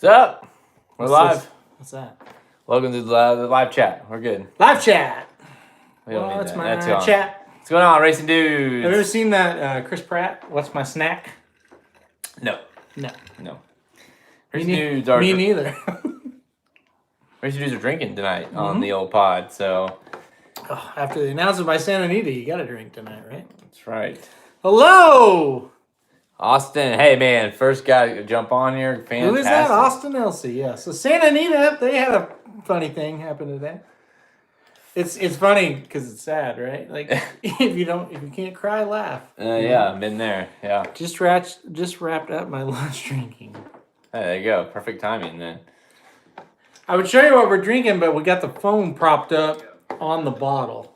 What's up? We're live. What's that? Welcome to the live chat. We're good. Live chat. We don't need What's that. my That's on. chat? What's going on, racing dudes? Have you ever seen that Chris Pratt? What's my snack? No. No. Racing dudes are Me neither. racing dudes are drinking tonight on the old pod. So After the announcement by Santa Anita, you got to drink tonight, right? that's right. Hello. Austin, hey man, first guy to jump on here. Fantastic. Who is that? Austin Elsie. Yeah. So Santa Anita, they had a funny thing happen today. It's funny because it's sad, right? Like if you can't cry, laugh. Yeah, I've been there. Yeah. Just wrapped up my lunch drinking. Hey, there you go. Perfect timing then. I would show you what we're drinking, but we got the phone propped up on the bottle,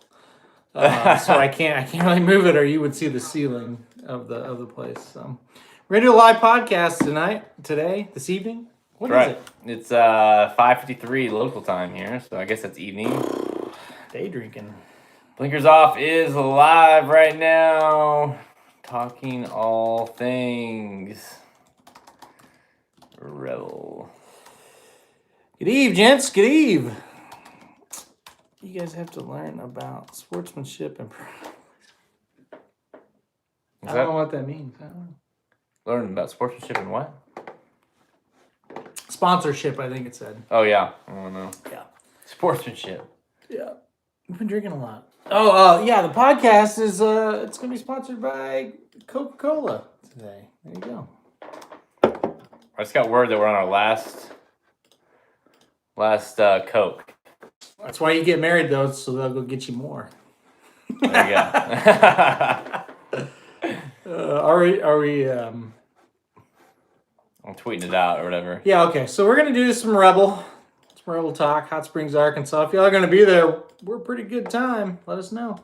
so I can't really move it, or you would see the ceiling of the place. So we're gonna do a live podcast this evening. What is it? It's 5:53 local time here, so I guess that's evening. Day drinking. Blinkers Off is live right now, talking all things Rebel. Good eve, gents. Good eve. You guys have to learn about sportsmanship and. I don't know what that means. I don't know. Learn about sportsmanship and what? Sponsorship, I think it said. Oh yeah, I don't know. Yeah. Sportsmanship. Yeah. We've been drinking a lot. Oh, yeah, the podcast is it's gonna be sponsored by Coca-Cola today. There you go. I just got word that we're on our last Coke. That's why you get married, though, so they'll go get you more. There you go. Are we? I'm tweeting it out or whatever. Yeah. Okay. So we're gonna do some Rebel talk. Hot Springs, Arkansas. If y'all are gonna be there, we're a pretty good time. Let us know.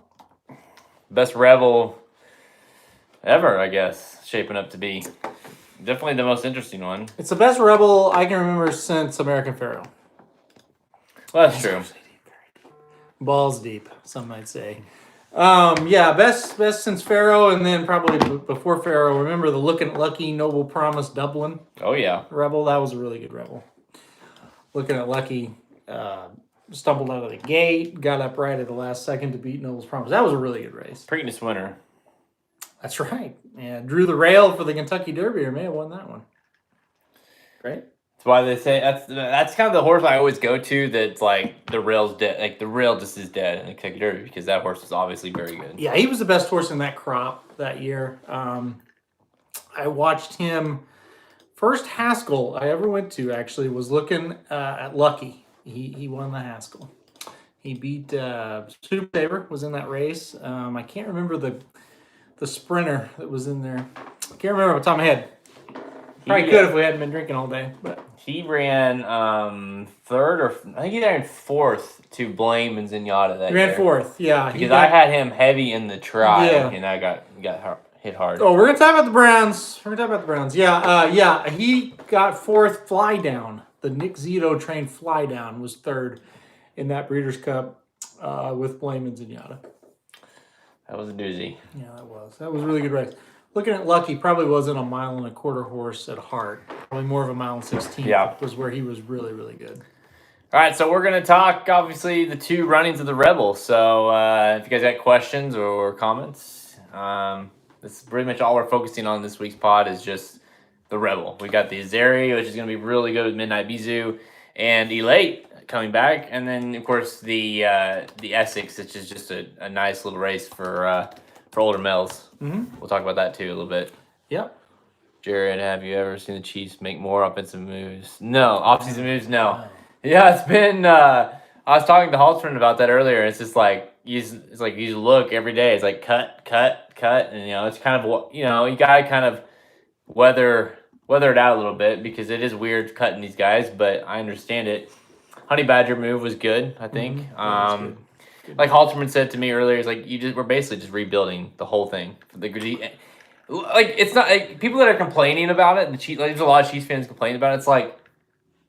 Best Rebel ever, I guess, shaping up to be. Definitely the most interesting one. It's the best Rebel I can remember since American Pharoah. Well, that's true. Balls deep, some might say. Yeah, best since Pharaoh, and then probably before Pharaoh. Remember the Looking at Lucky Noble Promise Dublin? Oh yeah, Rebel. That was a really good Rebel. Looking at Lucky, stumbled out of the gate, got up right at the last second to beat Noble's Promise. That was a really good race. Preakness winner. That's right. Yeah, drew the rail for the Kentucky Derby, or may have won that one. Right. That's why they say that's kind of the horse I always go to. That's like the rail's dead. Like the rail just is dead in the Kentucky Derby because that horse is obviously very good. Yeah, he was the best horse in that crop that year. I watched him. First Haskell I ever went to actually was Looking at Lucky. He won the Haskell. He beat Super Saver was in that race. I can't remember the sprinter that was in there. I can't remember off the top of my head. Probably could if we hadn't been drinking all day. But he ran third, or I think he ran fourth to Blame and Zenyatta that year. Ran fourth, yeah. Because I had him heavy in the try, and I got hit hard. Oh, we're gonna talk about the Browns. Yeah. He got fourth. Fly Down. The Nick Zito trained Fly Down was third in that Breeders' Cup with Blame and Zenyatta. That was a doozy. Yeah, that was a really good race. Looking at Lucky, probably wasn't a 1.25 mile horse at heart. Probably more of a 1.16 mile. Yeah. Was where he was really, really good. All right, so we're going to talk, obviously, the two runnings of the Rebel. So if you guys got questions or comments, this is pretty much all we're focusing on this week's pod is just the Rebel. We got the Azeri, which is going to be really good with Midnight Bizu, and Elate coming back. And then, of course, the Essex, which is just a nice little race for older males. Mm-hmm. We'll talk about that too a little bit. Yep. Jared, have you ever seen the Chiefs make more offensive moves? No. Offseason moves? No. Yeah, it's been. I was talking to Haltman about that earlier. It's just like you look every day. It's like cut, and it's kind of you gotta kind of weather it out a little bit because it is weird cutting these guys, but I understand it. Honey Badger move was good, I think. Mm-hmm. Like Halterman said to me earlier, it's like we're basically just rebuilding the whole thing. Like it's not like people that are complaining about it. There's a lot of Chiefs fans complaining about it. It's like,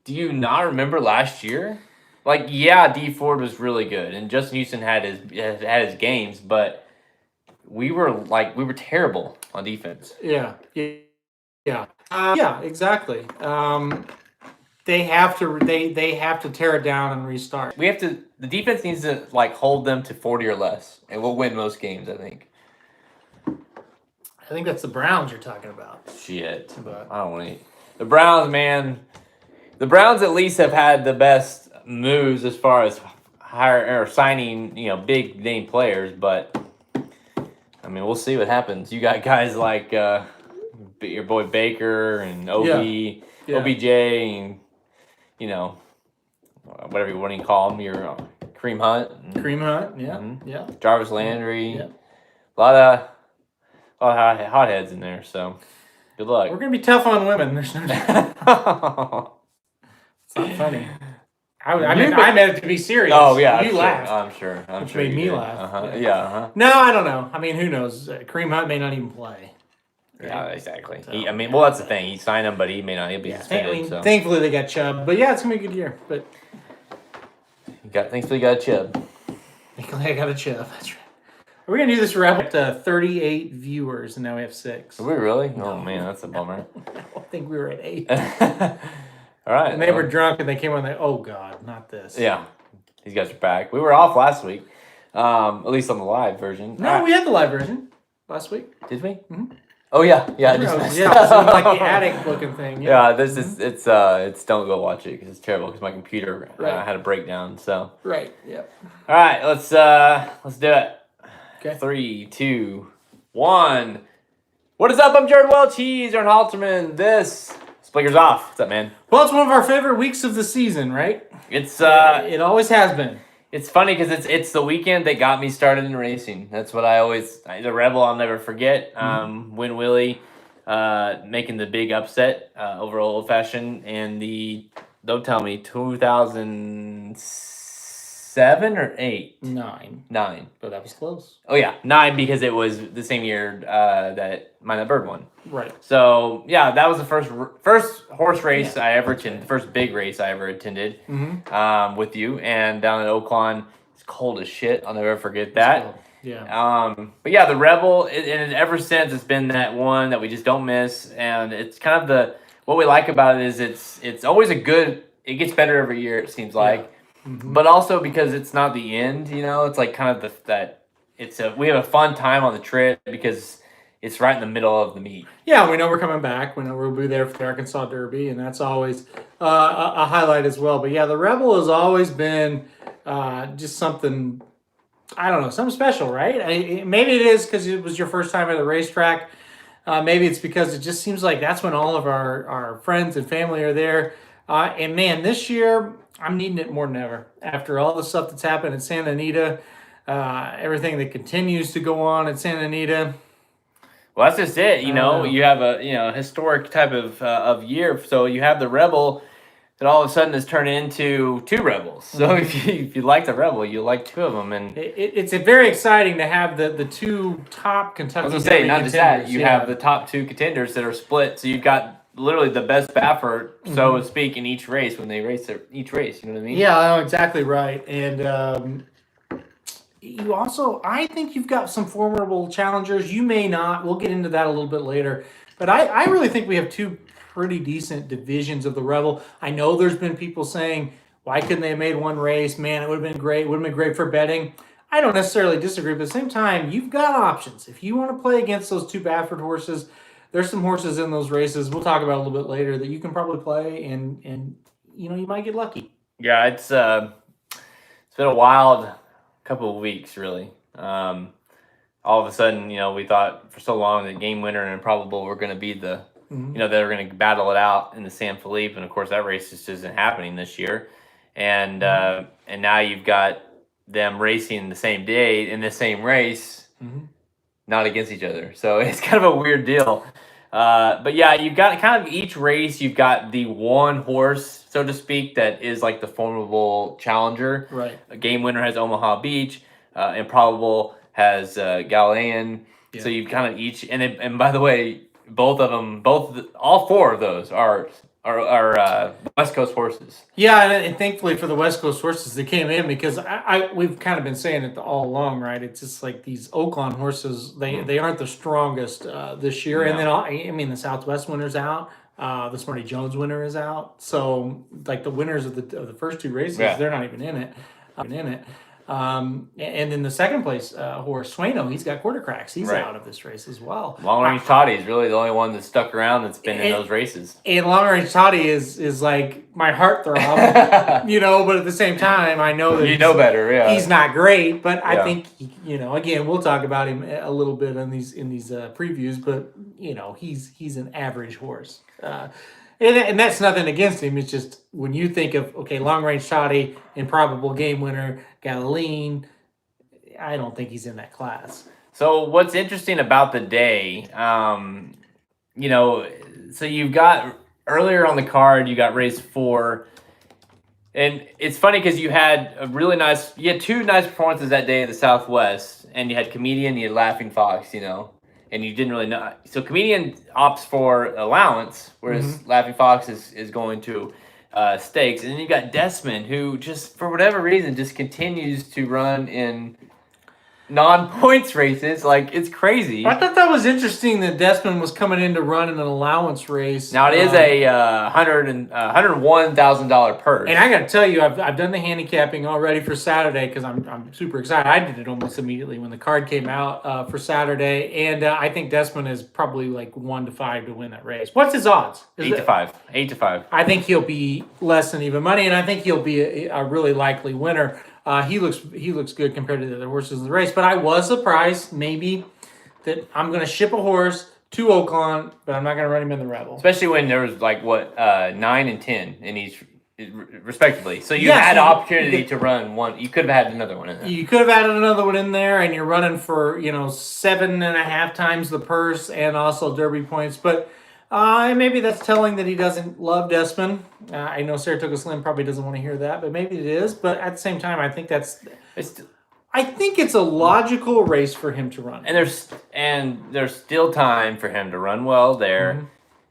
do you not remember last year? Like, yeah, D Ford was really good, and Justin Houston had his games, but we were terrible on defense. Yeah, exactly. They have to they have to tear it down and restart. The defense needs to like hold them to 40 or less, and we'll win most games, I think. I think that's the Browns you're talking about. Shit. But I don't want to. The Browns, man. The Browns at least have had the best moves as far as hire or signing, big name players. But I mean, we'll see what happens. You got guys like your boy Baker and OBJ, and whatever you want to call him, your Kareem Hunt, yeah. Jarvis Landry, Yeah. a lot of hotheads in there. So good luck. We're gonna be tough on women. There's no doubt. It's not funny. I meant it to be serious. Oh yeah, you laughed. I'm sure. Which sure made me did. laugh. Yeah. No, I don't know. I mean, who knows? Kareem Hunt may not even play. Right? Yeah, exactly. So, that's the thing. He signed him, but he may not. He'll be suspended. So. Thankfully, they got Chubb. But yeah, it's gonna be a good year. But thankfully, you got Chubb. Thankfully, I got a Chubb. That's right. Are we gonna do this wrap at 38 viewers, and now we have 6? Are we really? No. Oh man, that's a bummer. I think we were at 8. All right. And they were drunk, and they came on. Oh God, not this. Yeah, these guys are back. We were off last week, at least on the live version. No, we had the live version last week. Did we? Mm-hmm. Oh yeah. Yeah, like the attic looking thing. Yeah, this is it's don't go watch it because it's terrible because my computer had a breakdown. So right. Yep. All right, let's do it. Okay. 3, 2, 1. What is up? I'm Jared Welch. He's Aaron Halterman. This Splinkers Off. What's up, man? Well, it's one of our favorite weeks of the season, right? It's it always has been. It's funny because it's the weekend that got me started in racing. That's what the Rebel I'll never forget. Win Willie making the big upset over Old Fashioned and don't tell me 2007 or 8? 9. 9. But that was close. Oh yeah, 9 because it was the same year that Mind That Bird won. Right. So yeah, that was the first horse race I ever attended, the first big race I ever attended with you, and down at Oaklawn. It's cold as shit. I'll never forget that. Yeah. But yeah, the Rebel, and ever since it's been that one that we just don't miss, and it's kind of what we like about it is it's always it gets better every year. It seems like. Yeah. But also because it's not the end, it's like kind of we have a fun time on the trip because it's right in the middle of the meet. Yeah, we know we're coming back. We know we'll be there for the Arkansas Derby, and that's always a highlight as well. But yeah, the Rebel has always been just something, I don't know, something special, right? Maybe it is because it was your first time at the racetrack. Maybe it's because it just seems like that's when all of our friends and family are there. And man, this year, I'm needing it more than ever. After all the stuff that's happened at Santa Anita, everything that continues to go on at Santa Anita. Well, that's just it. You have a historic type of year. So you have the Rebel that all of a sudden has turned into 2 Rebels. So if you like the Rebel, you like 2 of them, and it's very exciting to have the 2 top Kentucky. I was gonna say, not just that, you have the top 2 contenders that are split. So you've got literally the best Baffert, so to speak, in each race when they race each race. You know what I mean? Yeah, exactly right. And you also, I think you've got some formidable challengers. You may not. We'll get into that a little bit later. But I really think we have 2 pretty decent divisions of the Rebel. I know there's been people saying, why couldn't they have made one race? Man, it would have been great. It would have been great for betting. I don't necessarily disagree. But at the same time, you've got options. If you want to play against those 2 Baffert horses, there's some horses in those races we'll talk about a little bit later that you can probably play, and you might get lucky. Yeah, it's been a wild couple of weeks, really. All of a sudden, we thought for so long that Game Winner and Improbable were going to be they were going to battle it out in the San Felipe, and of course that race just isn't happening this year. And now you've got them racing the same day in the same race, not against each other. So it's kind of a weird deal. But yeah, you've got kind of each race, you've got the one horse, so to speak, that is like the formidable challenger. Right. A Game Winner has Omaha Beach. Improbable has Galilean. Yeah. So you've kind of each, and by the way, all 4 of those are West Coast horses. Yeah, and thankfully for the West Coast horses, they came in because we've kind of been saying it all along, right? It's just like these Oaklawn horses, they aren't the strongest this year. No. And then, the Southwest winner's out. The Smarty Jones winner is out. So like the winners of the first two races, Yeah. they're not even in it. And then the second place horse, Sueno, he's got quarter cracks. He's Right. out of this race as well. Long Range Toddy is really the only one that's stuck around that's been in those races. And Long Range Toddy is like my heartthrob, you know. But at the same time, I know that You know better, yeah. he's not great. But I Yeah. think again, we'll talk about him a little bit in these previews. But he's an average horse. And that's nothing against him. It's just when you think of, okay, Long Range Toddy, Improbable, Game Winner, Gasoline, I don't think he's in that class. So what's interesting about the day, so you've got earlier on the card, you got race 4. And it's funny because you had two nice performances that day at the Southwest, and you had Comedian, you had Laughing Fox, and you didn't really know. So Comedian opts for allowance, whereas Laughing Fox is going to stakes. And then you got Desmond, who just, for whatever reason, just continues to run in non-points races. Like, it's crazy. I thought that was interesting that Desmond was coming in to run in an allowance race. Now, it is a $101,000 purse. And I got to tell you, I've done the handicapping already for Saturday because I'm super excited. I did it almost immediately when the card came out for Saturday. And I think Desmond is probably like 1-5 to win that race. What's his odds? 8-5. 8-5. I think he'll be less than even money, and I think he'll be a really likely winner. He looks good compared to the other horses in the race, but I was surprised maybe that I'm going to ship a horse to Oaklawn, but I'm not going to run him in the Rebel. Especially when there was 9 and 10 in each, respectively. So you had the opportunity to run one. You could have had another one in there. You could have added another one in there, and you're running for 7.5 times the purse and also Derby points, but. Maybe that's telling that he doesn't love Desmond. I know Saratoga Slim probably doesn't want to hear that, but maybe it is. But at the same time, I think it's a logical race for him to run. And there's still time for him to run well there,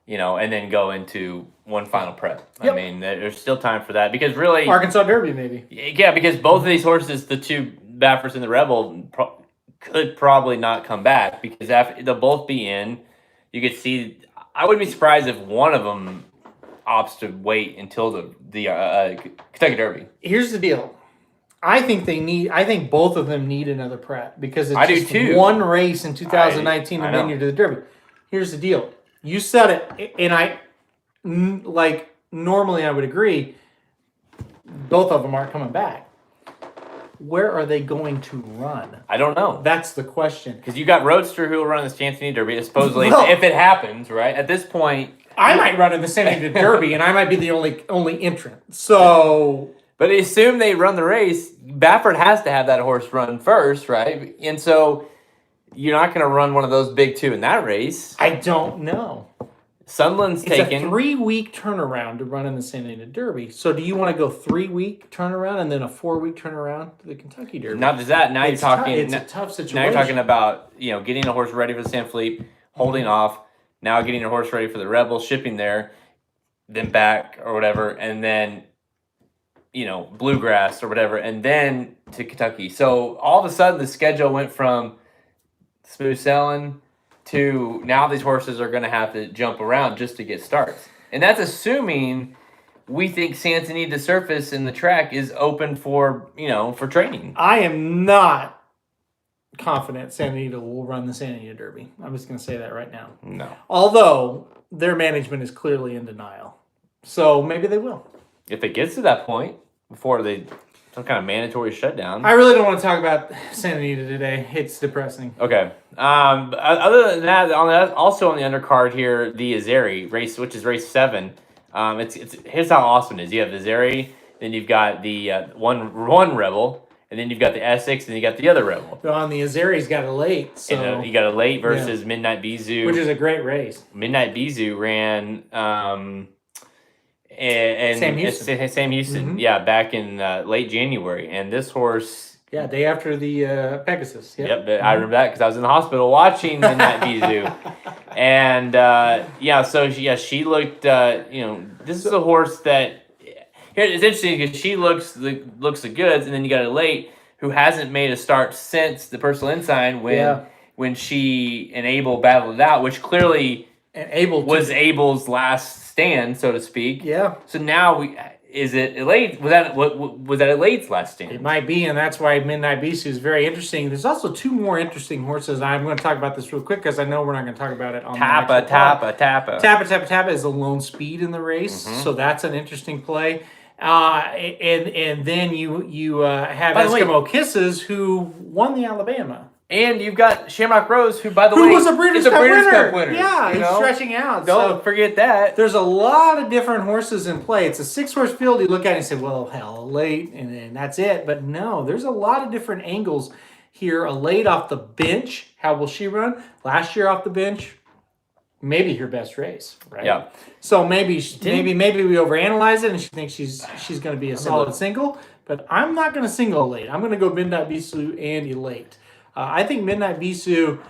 and then go into one final prep. Yep. I mean, there's still time for that because really Arkansas Derby maybe. Yeah, because both of these horses, the two Bafferts and the Rebel, could probably not come back because they'll both be in. You could see. I wouldn't be surprised if one of them opts to wait until the Kentucky Derby. Here's the deal. I think both of them need another prep because it's just one race in 2019 and then you're to the Derby. Here's the deal. You said it, and normally I would agree. Both of them aren't coming back. Where are they going to run? I don't know. That's the question. Because you got Roadster who will run the Stampede Derby, supposedly, if it happens, right? At this point... I might run in the Stampede Derby, and I might be the only entrant. So... But assume they run the race, Baffert has to have that horse run first, right? And so you're not going to run one of those big two in that race. I don't know. Sunland's taken. It's a 3-week turnaround to run in the San Diego Derby. So do you want to go 3-week turnaround and then a 4-week turnaround to the Kentucky Derby? Not just that. Now it's you're talking. It's a tough situation. Now you're talking about getting a horse ready for the San Felipe, holding off. Now getting a horse ready for the Rebel, shipping there, then back or whatever, and then Bluegrass or whatever, and then to Kentucky. So all of a sudden the schedule went from smooth sailing to now these horses are going to have to jump around just to get starts. And that's assuming we think Santa Anita surface in the track is open for training. I am not confident Santa Anita will run the Santa Anita Derby. I'm just going to say that right now. No. Although their management is clearly in denial. So maybe they will. If it gets to that point, before some kind of mandatory shutdown. I really don't want to talk about Santa Anita today. It's depressing. Okay. Other than that, also on the undercard here, the Azeri race, which is race 7. Here's how awesome it is. You have the Azeri, then you've got the one Rebel, and then you've got the Essex, and you got the other Rebel. Well, and the Azeri's got a late. So and, you got a late versus Midnight Bijou, which is a great race. Midnight Bijou ran. And Sam Houston. Sam Houston, back in late January. And this horse... Yeah, day after the Pegasus. Yep, I remember that because I was in the hospital watching Midnight Bijou. And, she looked, this is a horse that... Here, it's interesting because she looks the goods, and then you got a late who hasn't made a start since the Personal Ensign when she and Abel battled it out, which clearly... and able was Abel's last stand, so to speak. Yeah. So now is it Elate? Was that Elate's last stand? It might be, and that's why Midnight Beast is very interesting. There's also two more interesting horses. I'm going to talk about this real quick because I know we're not going to talk about it on Tappa. Tappa is a lone speed in the race, so that's an interesting play. And then you have Eskimo Kisses, who won the Alabama. And you've got Shamrock Rose, who, by the way, was a Breeders' Cup winner. Yeah, he's stretching out. Don't forget that. There's a lot of different horses in play. It's a 6-horse field. You look at it and say, well, hell, Late, and then that's it. But no, there's a lot of different angles here. A Late off the bench. How will she run? Last year off the bench, maybe her best race, right? Yeah. So maybe we overanalyze it and she thinks she's going to be a solid single. But I'm not going to single Late. I'm going to go Midnight Bisu and Elate. I think Midnight Bisu.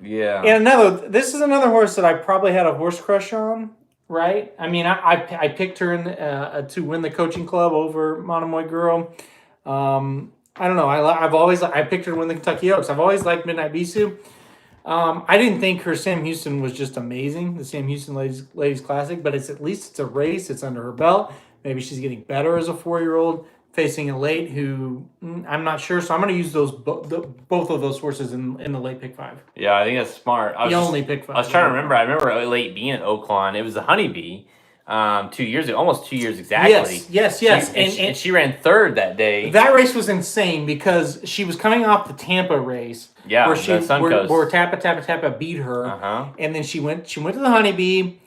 Yeah. And this is another horse that I probably had a horse crush on, right? I mean, I picked her to win the coaching club over Monomoy Girl. I don't know. I picked her to win the Kentucky Oaks. I've always liked Midnight Bisu. I didn't think her Sam Houston was just amazing, the Sam Houston Ladies Classic, but at least it's a race. It's under her belt. Maybe she's getting better as a 4-year-old. Facing a Late who I'm not sure, so I'm going to use both of those horses in the late pick 5. Yeah, I think that's smart. Only pick 5. I was trying to remember. I remember Late being at Oaklawn. It was the Honeybee 2 years ago, almost 2 years exactly. Yes. And she ran third that day. That race was insane because she was coming off the Tampa race. Yeah, where Tappa beat her, and then she went to the Honeybee.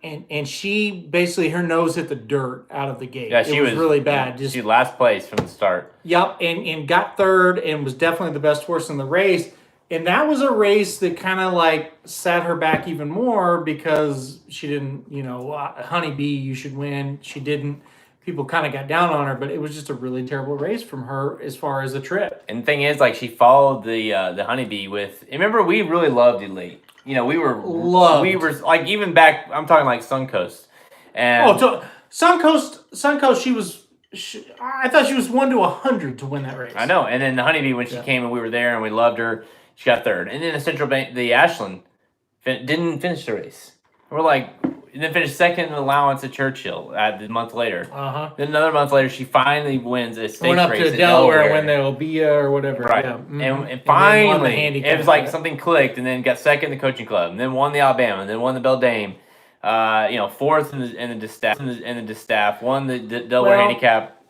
And she basically, her nose hit the dirt out of the gate. Yeah, she was really bad. She last place from the start. Yep, and got third and was definitely the best horse in the race. And that was a race that kind of like set her back even more because she didn't, Honeybee, you should win. She didn't. People kind of got down on her, but it was just a really terrible race from her as far as the trip. And the thing is, like, she followed the Honeybee with. Remember, we really loved Elate. We were like, even back. I'm talking like Suncoast, and Suncoast. I thought she was 1 to 100 to win that race. I know. And then the Honeybee, when she came and we were there and we loved her, she got third. And then the Central Bank, the Ashland, didn't finish the race. We're like, and then finished second in allowance at Churchill a month later. Then another month later, she finally wins a stakes race. Went up to Delaware, win the Obia or whatever. Right. Yeah. And finally, it was like something clicked, and then got second in the coaching club, and then won the Alabama, and then won the Beldame. Fourth in the distaff, won the Delaware handicap.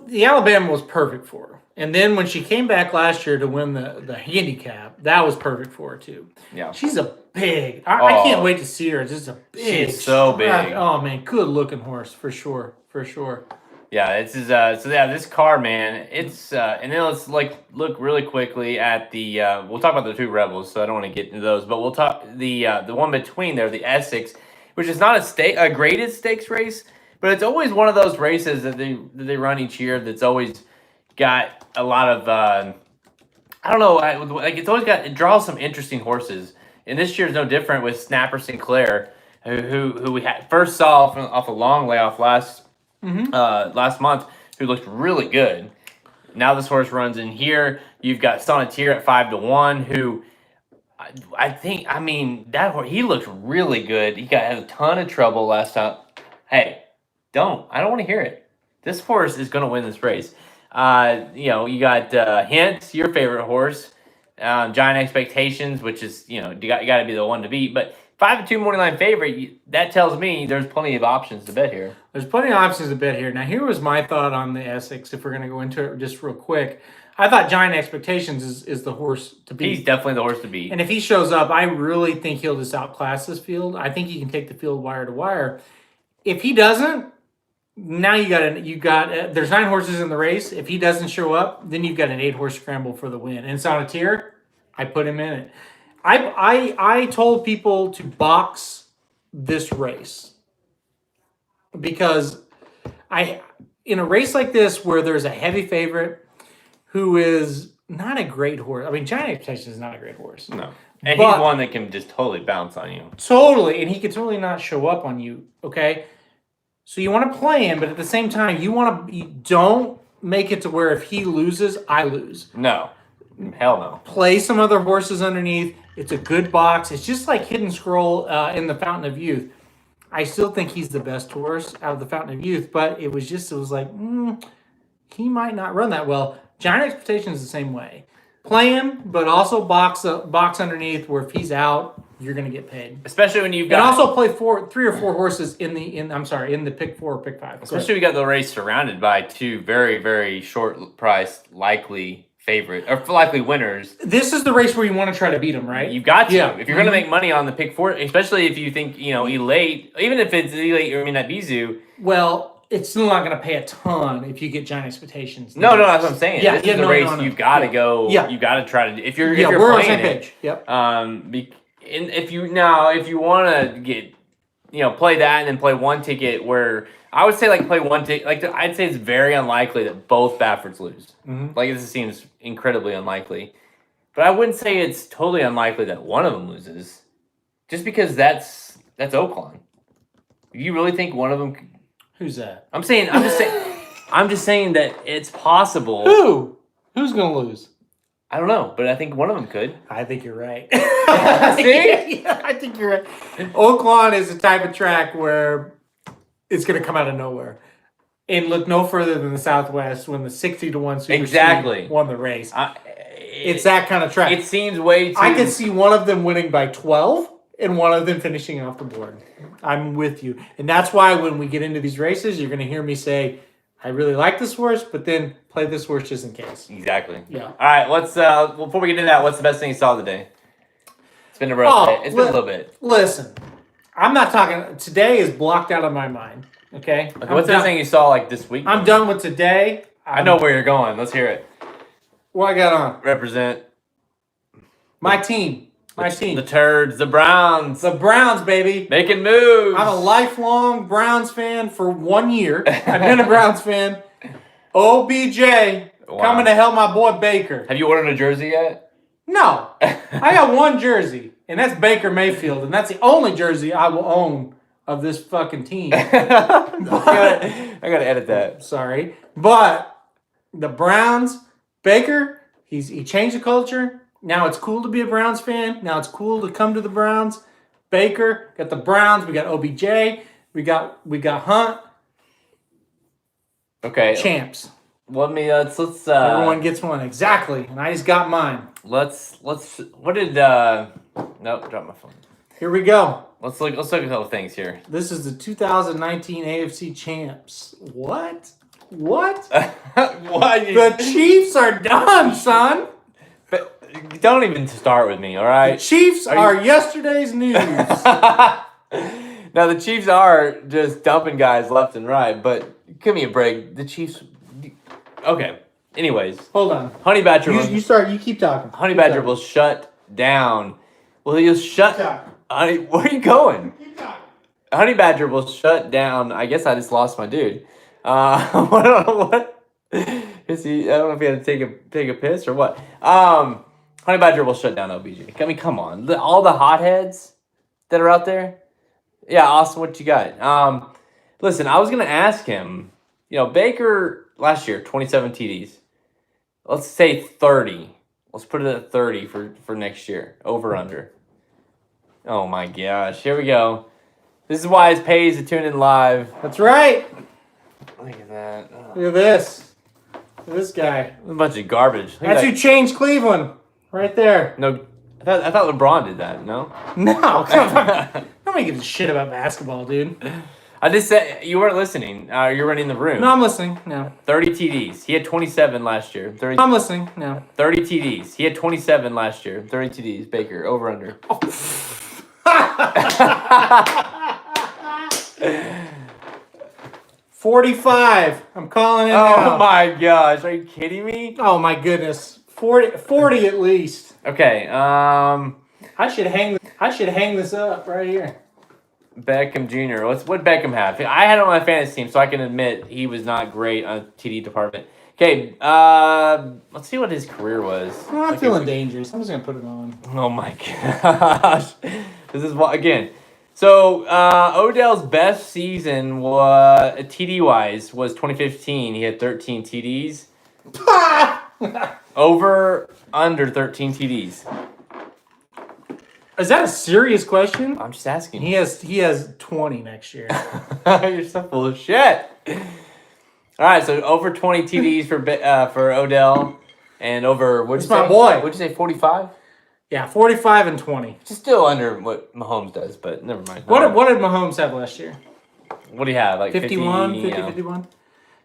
The Alabama was perfect for her. And then when she came back last year to win the handicap, that was perfect for her too. Yeah. She's a big. I can't wait to see her. Just a big. She's so big. Oh man, good looking horse for sure. Yeah, this car, man. It's and then let's look really quickly at the. We'll talk about the 2 Rebels, so I don't want to get into those, but we'll talk the one between there, the Essex, which is not a graded stakes race, but it's always one of those races that they run each year that's always got a lot of I don't know, it draws some interesting horses, and this year's no different with Snapper Sinclair, who we had first saw off a long layoff last month, who looked really good. Now this horse runs in here. You've got Sonneteer at 5 to 1, who that horse, he looked really good. He had a ton of trouble last time. Hey, I don't want to hear it. This horse is going to win this race. You got Hint, your favorite horse, Giant Expectations, which is you got to be the one to beat. But 5 to 2 morning line favorite. That tells me there's plenty of options to bet here. There's plenty of options to bet here. Now here was my thought on the Essex. If we're going to go into it just real quick, I thought Giant Expectations is the horse to beat. He's definitely the horse to beat. And if he shows up, I really think he'll just outclass this field. I think he can take the field wire to wire. If he doesn't, now you got there's 9 horses in the race. If he doesn't show up, then you've got an 8-horse scramble for the win. And Sonneteer, I put him in it. I told people to box this race because in a race like this where there's a heavy favorite who is not a great horse. I mean, Giant Expectations is not a great horse. No. And he's one that can just totally bounce on you. Totally. And he can totally not show up on you. Okay. So you want to play him, but at the same time, you don't make it to where if he loses, I lose. No. Hell no. Play some other horses underneath. It's a good box. It's just like Hidden Scroll in the Fountain of Youth. I still think he's the best horse out of the Fountain of Youth, but it was like, he might not run that well. Giant Expectation is the same way. Play him, but also box underneath where if he's out, you're going to get paid. Especially when you've got... And also play 3 or 4 horses in the pick 4 or pick 5. Especially we got the race surrounded by 2 very, very short-priced, likely favorite or likely winners. This is the race where you want to try to beat them, right? You've got to. Yeah. If you're going to make money on the pick 4, especially if you think, Elate, even if it's Elate or that Bizu. Well, it's still not going to pay a ton if you get Giant Expectations. No, that's what I'm saying. Yeah, this is the race you've got to go. Yeah. You've got to try to. If you're we're on the playing same page. Yep. If you want to get, play that and then play one ticket where I would say play one ticket. I'd say it's very unlikely that both Baffords lose. Mm-hmm. This seems incredibly unlikely, but I wouldn't say it's totally unlikely that one of them loses, just because that's Oaklawn. You really think one of them? Who's that? I'm just saying that it's possible. Who's gonna lose? I don't know, but I think one of them could. I think you're right. See? Yeah, I think you're right. Oaklawn is the type of track where it's going to come out of nowhere. And look no further than the Southwest when the 60-1 Super Speed won the race. It's that kind of track. It seems way too... I can see one of them winning by 12 and one of them finishing off the board. I'm with you. And that's why when we get into these races, you're going to hear me say, I really like this horse, but then play this horse just in case. Exactly. Yeah. All right, let's before we get into that, what's the best thing you saw today? It's been a rough day. It's been a little bit. Listen, I'm not talking. Today is blocked out of my mind. Okay. What's the best thing you saw this week? I'm done with today. I know where you're going. Let's hear it. What I got on? Represent my team. The Turds, the Browns. The Browns, baby. Making moves. I'm a lifelong Browns fan for 1 year. I've been a Browns fan. OBJ coming to help my boy Baker. Have you ordered a jersey yet? No. I got one jersey, and that's Baker Mayfield, and that's the only jersey I will own of this fucking team. I gotta edit that. Sorry. But the Browns, Baker, he changed the culture. Now it's cool to be a Browns fan. Now it's cool to come to the Browns. Baker, got the Browns. We got OBJ. We got Hunt. Okay. Champs. Let's everyone gets one. Exactly. And I just got mine. What did nope, drop my phone. Here we go. Let's look at a couple things here. This is the 2019 AFC Champs. What? What? What? The Chiefs are done, son. But don't even start with me, all right? The Chiefs are yesterday's news. Now, the Chiefs are just dumping guys left and right, but give me a break. The Chiefs... Okay. Anyways. Hold on. Honey Badger... You keep talking. Honey Badger will shut down. Well, he'll shut... Honey, where are you going? Keep talking. Honey Badger will shut down... I guess I just lost my dude. I don't know what... Is he... I don't know if he had to take a piss or what. Honey Badger will shut down OBJ. I mean, come on. All the hotheads that are out there. Yeah, Austin, what you got? Listen, I was going to ask him, Baker last year, 27 TDs. Let's say 30. Let's put it at 30 for next year. Over, under. Oh, my gosh. Here we go. This is why it pays to tune in live. That's right. Look at that. Oh. Look at this. Look at this guy. A bunch of garbage. That's who changed Cleveland. Right there. No, I thought LeBron did that. No. No. Come on. Nobody gives a shit about basketball, dude. I just said you weren't listening. You're running the room. No, I'm listening. No. 30 TDs. He had 27 last year. 30. I'm listening. No. 30 TDs. He had 27 last year. 30 TDs. Baker over under. Oh. 45. I'm calling it now. Oh my gosh! Are you kidding me? Oh my goodness. 40 at least. Okay. I should hang this up right here. Beckham Jr. What Beckham have? I had him on my fantasy team, so I can admit he was not great on TD department. Okay. Let's see what his career was. Oh, I'm feeling dangerous. I'm just gonna put it on. Oh my gosh! This is what again. So Odell's best season was TD wise was 2015. He had 13 TDs. Over under 13 TDs. Is that a serious question? I'm just asking. He has 20 next year. You're so full of shit. All right, so over 20 TDs for Odell, and over what'd you That's my say? boy. What'd you say? 45? Yeah, 45 and 20. Which is still under what Mahomes does, but never mind. What did Mahomes have last year? What do you have? Like 51, 50, 51?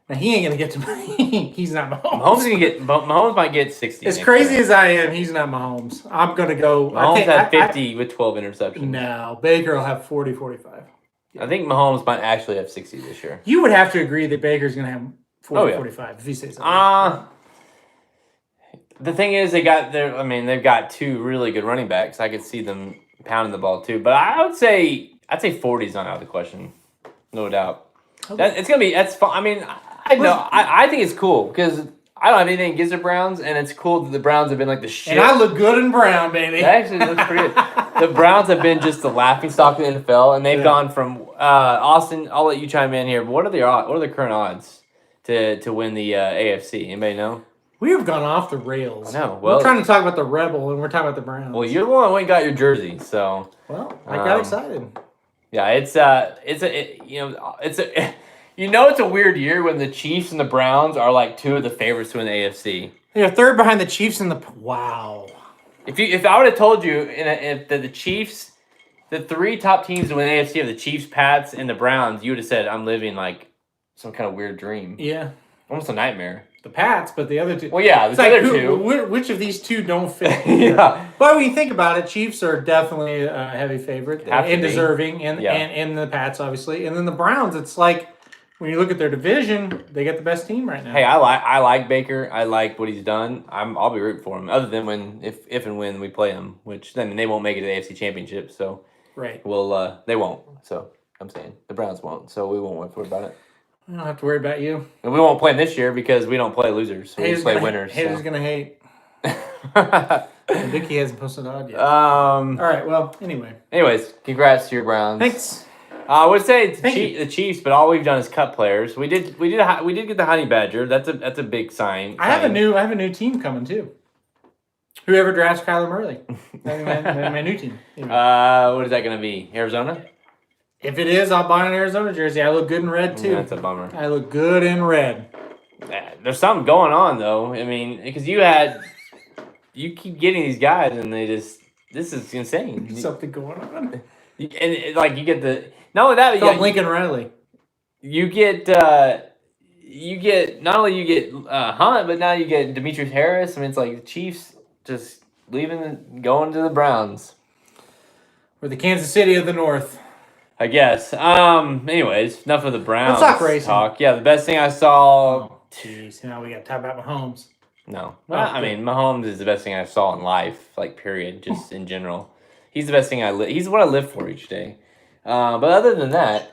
Now, he ain't going to get to me. He's not Mahomes. Mahomes might get 60. As crazy as I am, he's not Mahomes. I'm going to go. Mahomes had 50 with 12 interceptions. No, Baker will have 40, 45. I think Mahomes might actually have 60 this year. You would have to agree that Baker's going to have 40, 45 if he says something. The thing is, they've got two really good running backs. I could see them pounding the ball too. But I'd say 40's not out of the question. No doubt. Okay. That's fun. I mean, I think it's cool because I don't have anything against the Browns, and it's cool that the Browns have been like the shit. And I look good in brown, baby. That actually looks pretty good. The Browns have been just the laughingstock of the NFL, and they've gone from Austin. I'll let you chime in here. But what are the current odds to win the AFC? Anybody know? We have gone off the rails. I know. Well, we're trying to talk about the Rebel, and we're talking about the Browns. Well, you're the one who went and got your jersey, so. Well, I got excited. Yeah, it's a weird year when the Chiefs and the Browns are like two of the favorites to win the AFC. They're third behind the Chiefs and the wow. If I would have told you if the Chiefs, the three top teams to win the AFC are the Chiefs, Pats, and the Browns, you would have said I'm living like some kind of weird dream. Yeah, almost a nightmare. The Pats, but the other two. Well, yeah, the other two. Which of these two don't fit? Yeah. But when you think about it, Chiefs are definitely a heavy favorite and deserving, and the Pats obviously, and then the Browns. It's like when you look at their division, they got the best team right now. Hey, I like Baker. I like what he's done. I'll be rooting for him. Other than if and when we play him, which then they won't make it to the AFC Championship. So right. Well, they won't. So I'm saying the Browns won't. So we won't worry about it. I don't have to worry about you. And we won't play them this year because we don't play losers. We play winners. Haters gonna hate. Vicky hasn't posted odd yet. All right. Well, Anyways, congrats to your Browns. Thanks. I would say the Chiefs, but all we've done is cut players. We did get the Honey Badger. That's a big sign. I have a new team coming too. Whoever drafts Kyler Murray, my new team. What is that gonna be? Arizona. If it is, I'll buy an Arizona jersey. I look good in red, too. That's a bummer. I look good in red. There's something going on, though. I mean, because you keep getting these guys, and this is insane. There's something going on. And, like, you get the... Not only that, but Lincoln Riley. You get not only you get Hunt, but now you get Demetrius Harris. I mean, it's like the Chiefs just going to the Browns. We're the Kansas City of the North. I guess. Anyways, enough of the Browns. Let's talk racing. Yeah, the best thing I saw. Oh, jeez. Now we got to talk about Mahomes. No. I mean, Mahomes is the best thing I saw in life, like, period, just in general. He's the best thing he's what I live for each day. But other than that,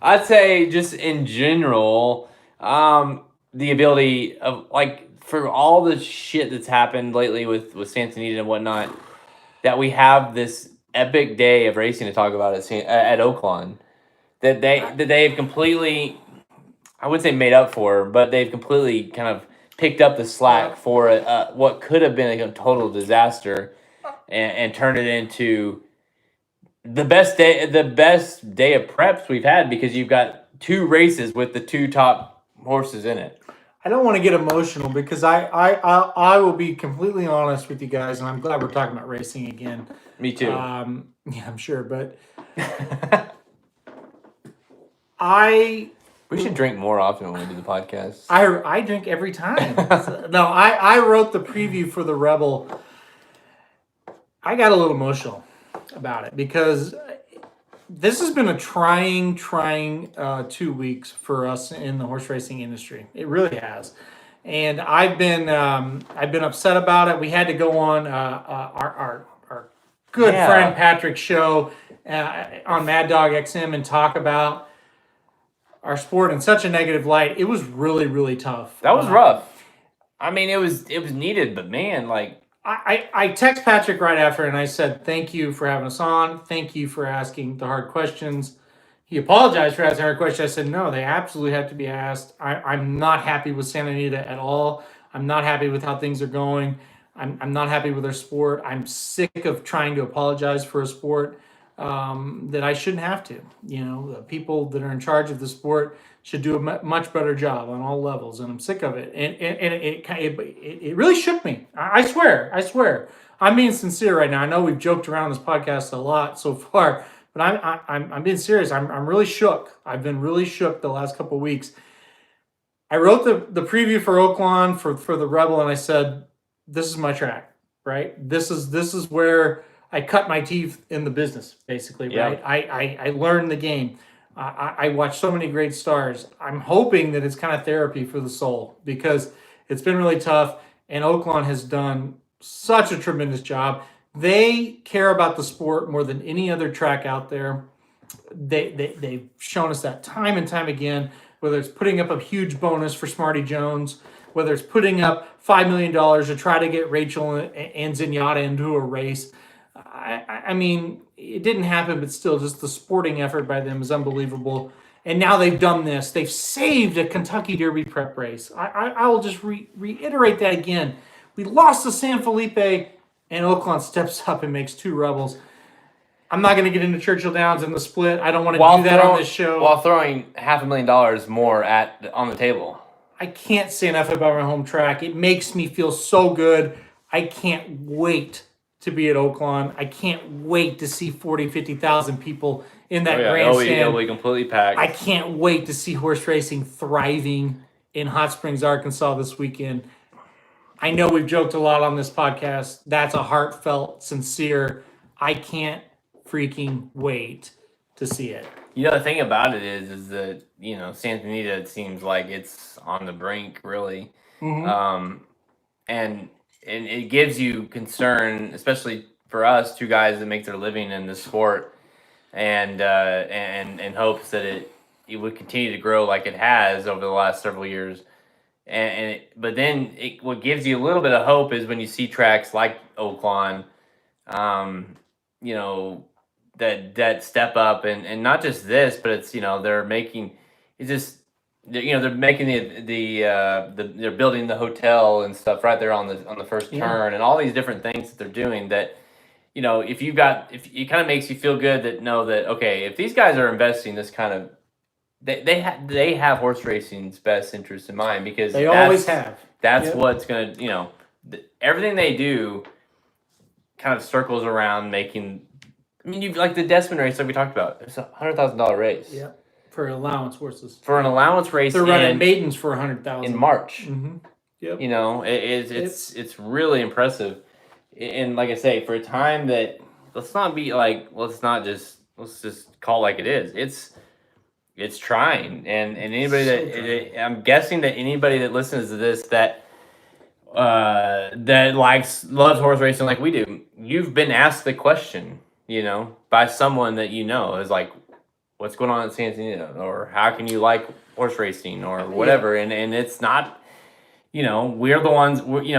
I'd say just in general, the ability of, like, for all the shit that's happened lately with Santa Anita and whatnot, that we have this epic day of racing to talk about at Oaklawn that they've completely, I wouldn't say made up for, but they've completely kind of picked up the slack for what could have been a total disaster and turned it into the best day of preps we've had, because you've got two races with the two top horses in it. I don't want to get emotional because I will be completely honest with you guys, and I'm glad we're talking about racing again. Me too. Yeah, I'm sure, but we should drink more often when we do the podcast. I drink every time. No, I wrote the preview for the Rebel. I got a little emotional about it because this has been a trying 2 weeks for us in the horse racing industry. It really has. And I've been upset about it. We had to go on our good friend Patrick's show on Mad Dog XM and talk about our sport in such a negative light. It was really, really tough. That was rough. I mean, it was needed, but man, like, I text Patrick right after and I said, thank you for having us on. Thank you for asking the hard questions. He apologized for asking hard questions. I said, no, they absolutely have to be asked. I'm not happy with Santa Anita at all. I'm not happy with how things are going. I'm not happy with their sport. I'm sick of trying to apologize for a sport that I shouldn't have to. The people that are in charge of the sport should do a much better job on all levels, and I'm sick of it. And it really shook me. I swear. I'm being sincere right now. I know we've joked around this podcast a lot so far, but I'm being serious. I'm really shook. I've been really shook the last couple of weeks. I wrote the preview for Oaklawn for the Rebel, and I said, this is my track, right? This is where I cut my teeth in the business, basically, right? I learned the game. I watched so many great stars. I'm hoping that it's kind of therapy for the soul, because it's been really tough, and Oaklawn has done such a tremendous job. They care about the sport more than any other track out there. They've shown us that time and time again, whether it's putting up a huge bonus for Smarty Jones, whether it's putting up $5 million to try to get Rachel and Zenyatta into a race. I mean, it didn't happen, but still, just the sporting effort by them is unbelievable. And now they've done this. They've saved a Kentucky Derby prep race. I will just reiterate that again. We lost to San Felipe, and Oaklawn steps up and makes 2 Rebels. I'm not going to get into Churchill Downs and the split. I don't want to do that on this show. While throwing $500,000 more on the table. I can't say enough about my home track. It makes me feel so good. I can't wait to be at Oaklawn. I can't wait to see 40, 50,000 people in that grandstand. It'll be completely packed. I can't wait to see horse racing thriving in Hot Springs, Arkansas this weekend. I know we've joked a lot on this podcast. That's a heartfelt, sincere. I can't freaking wait to see it. The thing about it is that, Santa Anita, it seems like it's on the brink, really. Mm-hmm. And it gives you concern, especially for us, 2 guys that make their living in this sport, and hopes that it would continue to grow like it has over the last several years. But then what gives you a little bit of hope is when you see tracks like Oaklawn, that step up, and not just this, but it's they're making they're making they're building the hotel and stuff right there on the first turn, and all these different things that they're doing that if it kind of makes you feel good that okay, if these guys are investing this kind of they have horse racing's best interest in mind, because they always have. That's what's gonna everything they do kind of circles around making. I mean, you like the Desmond race like we talked about. It's $100,000 race. Yeah, for allowance horses. For an allowance race, they're running maidens for $100,000 in March. Mm-hmm. Yep. It's really impressive. And like I say, for a time that let's just call it like it is. It's trying, and anybody that I'm guessing that anybody that listens to this that loves horse racing like we do, you've been asked the question. By someone that is like, what's going on at Santa Anita, or how can you like horse racing, or whatever, and it's not, we're the ones, we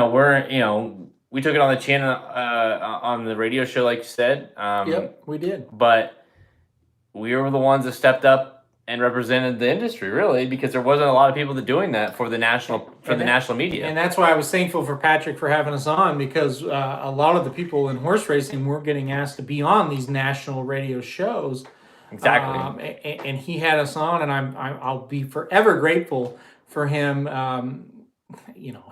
took it on the channel, on the radio show, like you said. Yep, we did. But we were the ones that stepped up and represented the industry, really, because there wasn't a lot of people that doing that for the national media. And that's why I was thankful for Patrick for having us on, because a lot of the people in horse racing weren't getting asked to be on these national radio shows. Exactly. And he had us on, and I'll be forever grateful for him.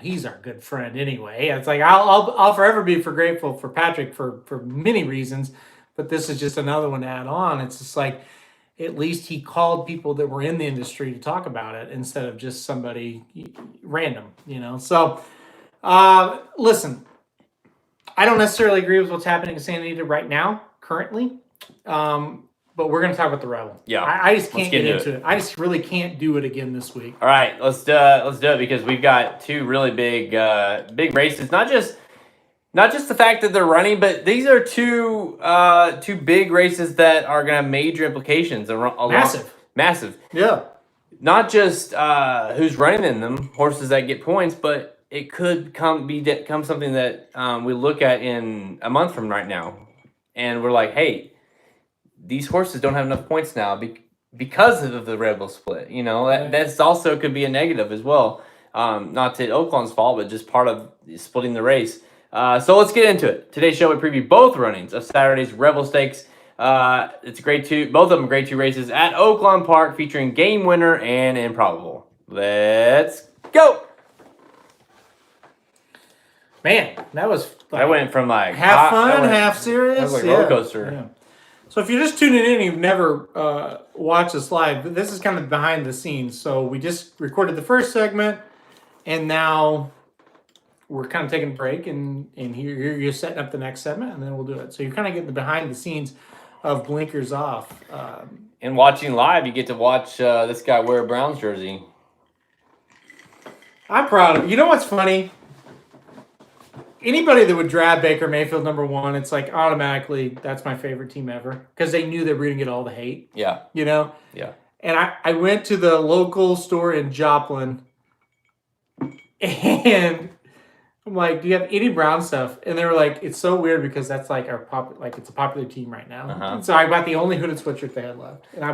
He's our good friend anyway. It's like I'll forever be grateful for Patrick for many reasons, but this is just another one to add on. It's just like, at least he called people that were in the industry to talk about it instead of just somebody random, So, listen, I don't necessarily agree with what's happening in Santa Anita right now, currently, but we're going to talk about the Rebel. Yeah, I just can't get into it. I just really can't do it again this week. All right, let's do it, because we've got 2 really big races. Not just the fact that they're running, but these are two big races that are going to have major implications. Massive. Yeah. Not just who's running in them, horses that get points, but it could become something that we look at in a month from right now, and we're like, hey, these horses don't have enough points now because of the Rebel split. That's also could be a negative as well. Not to Oaklawn's fault, but just part of splitting the race. So let's get into it. Today's show we preview both runnings of Saturday's Rebel Stakes. It's a grade 2, both of them grade 2 races at Oaklawn Park featuring Game Winner and Improbable. Let's go! Man, that was I went from like half fun, half serious. That was like a roller coaster. Yeah. So if you're just tuning in and you've never watched this live, this is kind of behind the scenes. So we just recorded the first segment, and now we're kind of taking a break, and here you're setting up the next segment, and then we'll do it. So you're kind of getting the behind the scenes of Blinkers Off. And watching live, you get to watch this guy wear a Browns jersey. I'm proud of you. Know what's funny? Anybody that would draft Baker Mayfield #1, it's like automatically that's my favorite team ever because they knew they were going to get all the hate. Yeah. You know? Yeah. And I went to the local store in Joplin, and I'm like, "Do you have any Brown stuff?" And they were like, "It's so weird because that's like it's a popular team right now." And so I got the only hooded sweatshirt they had left, and I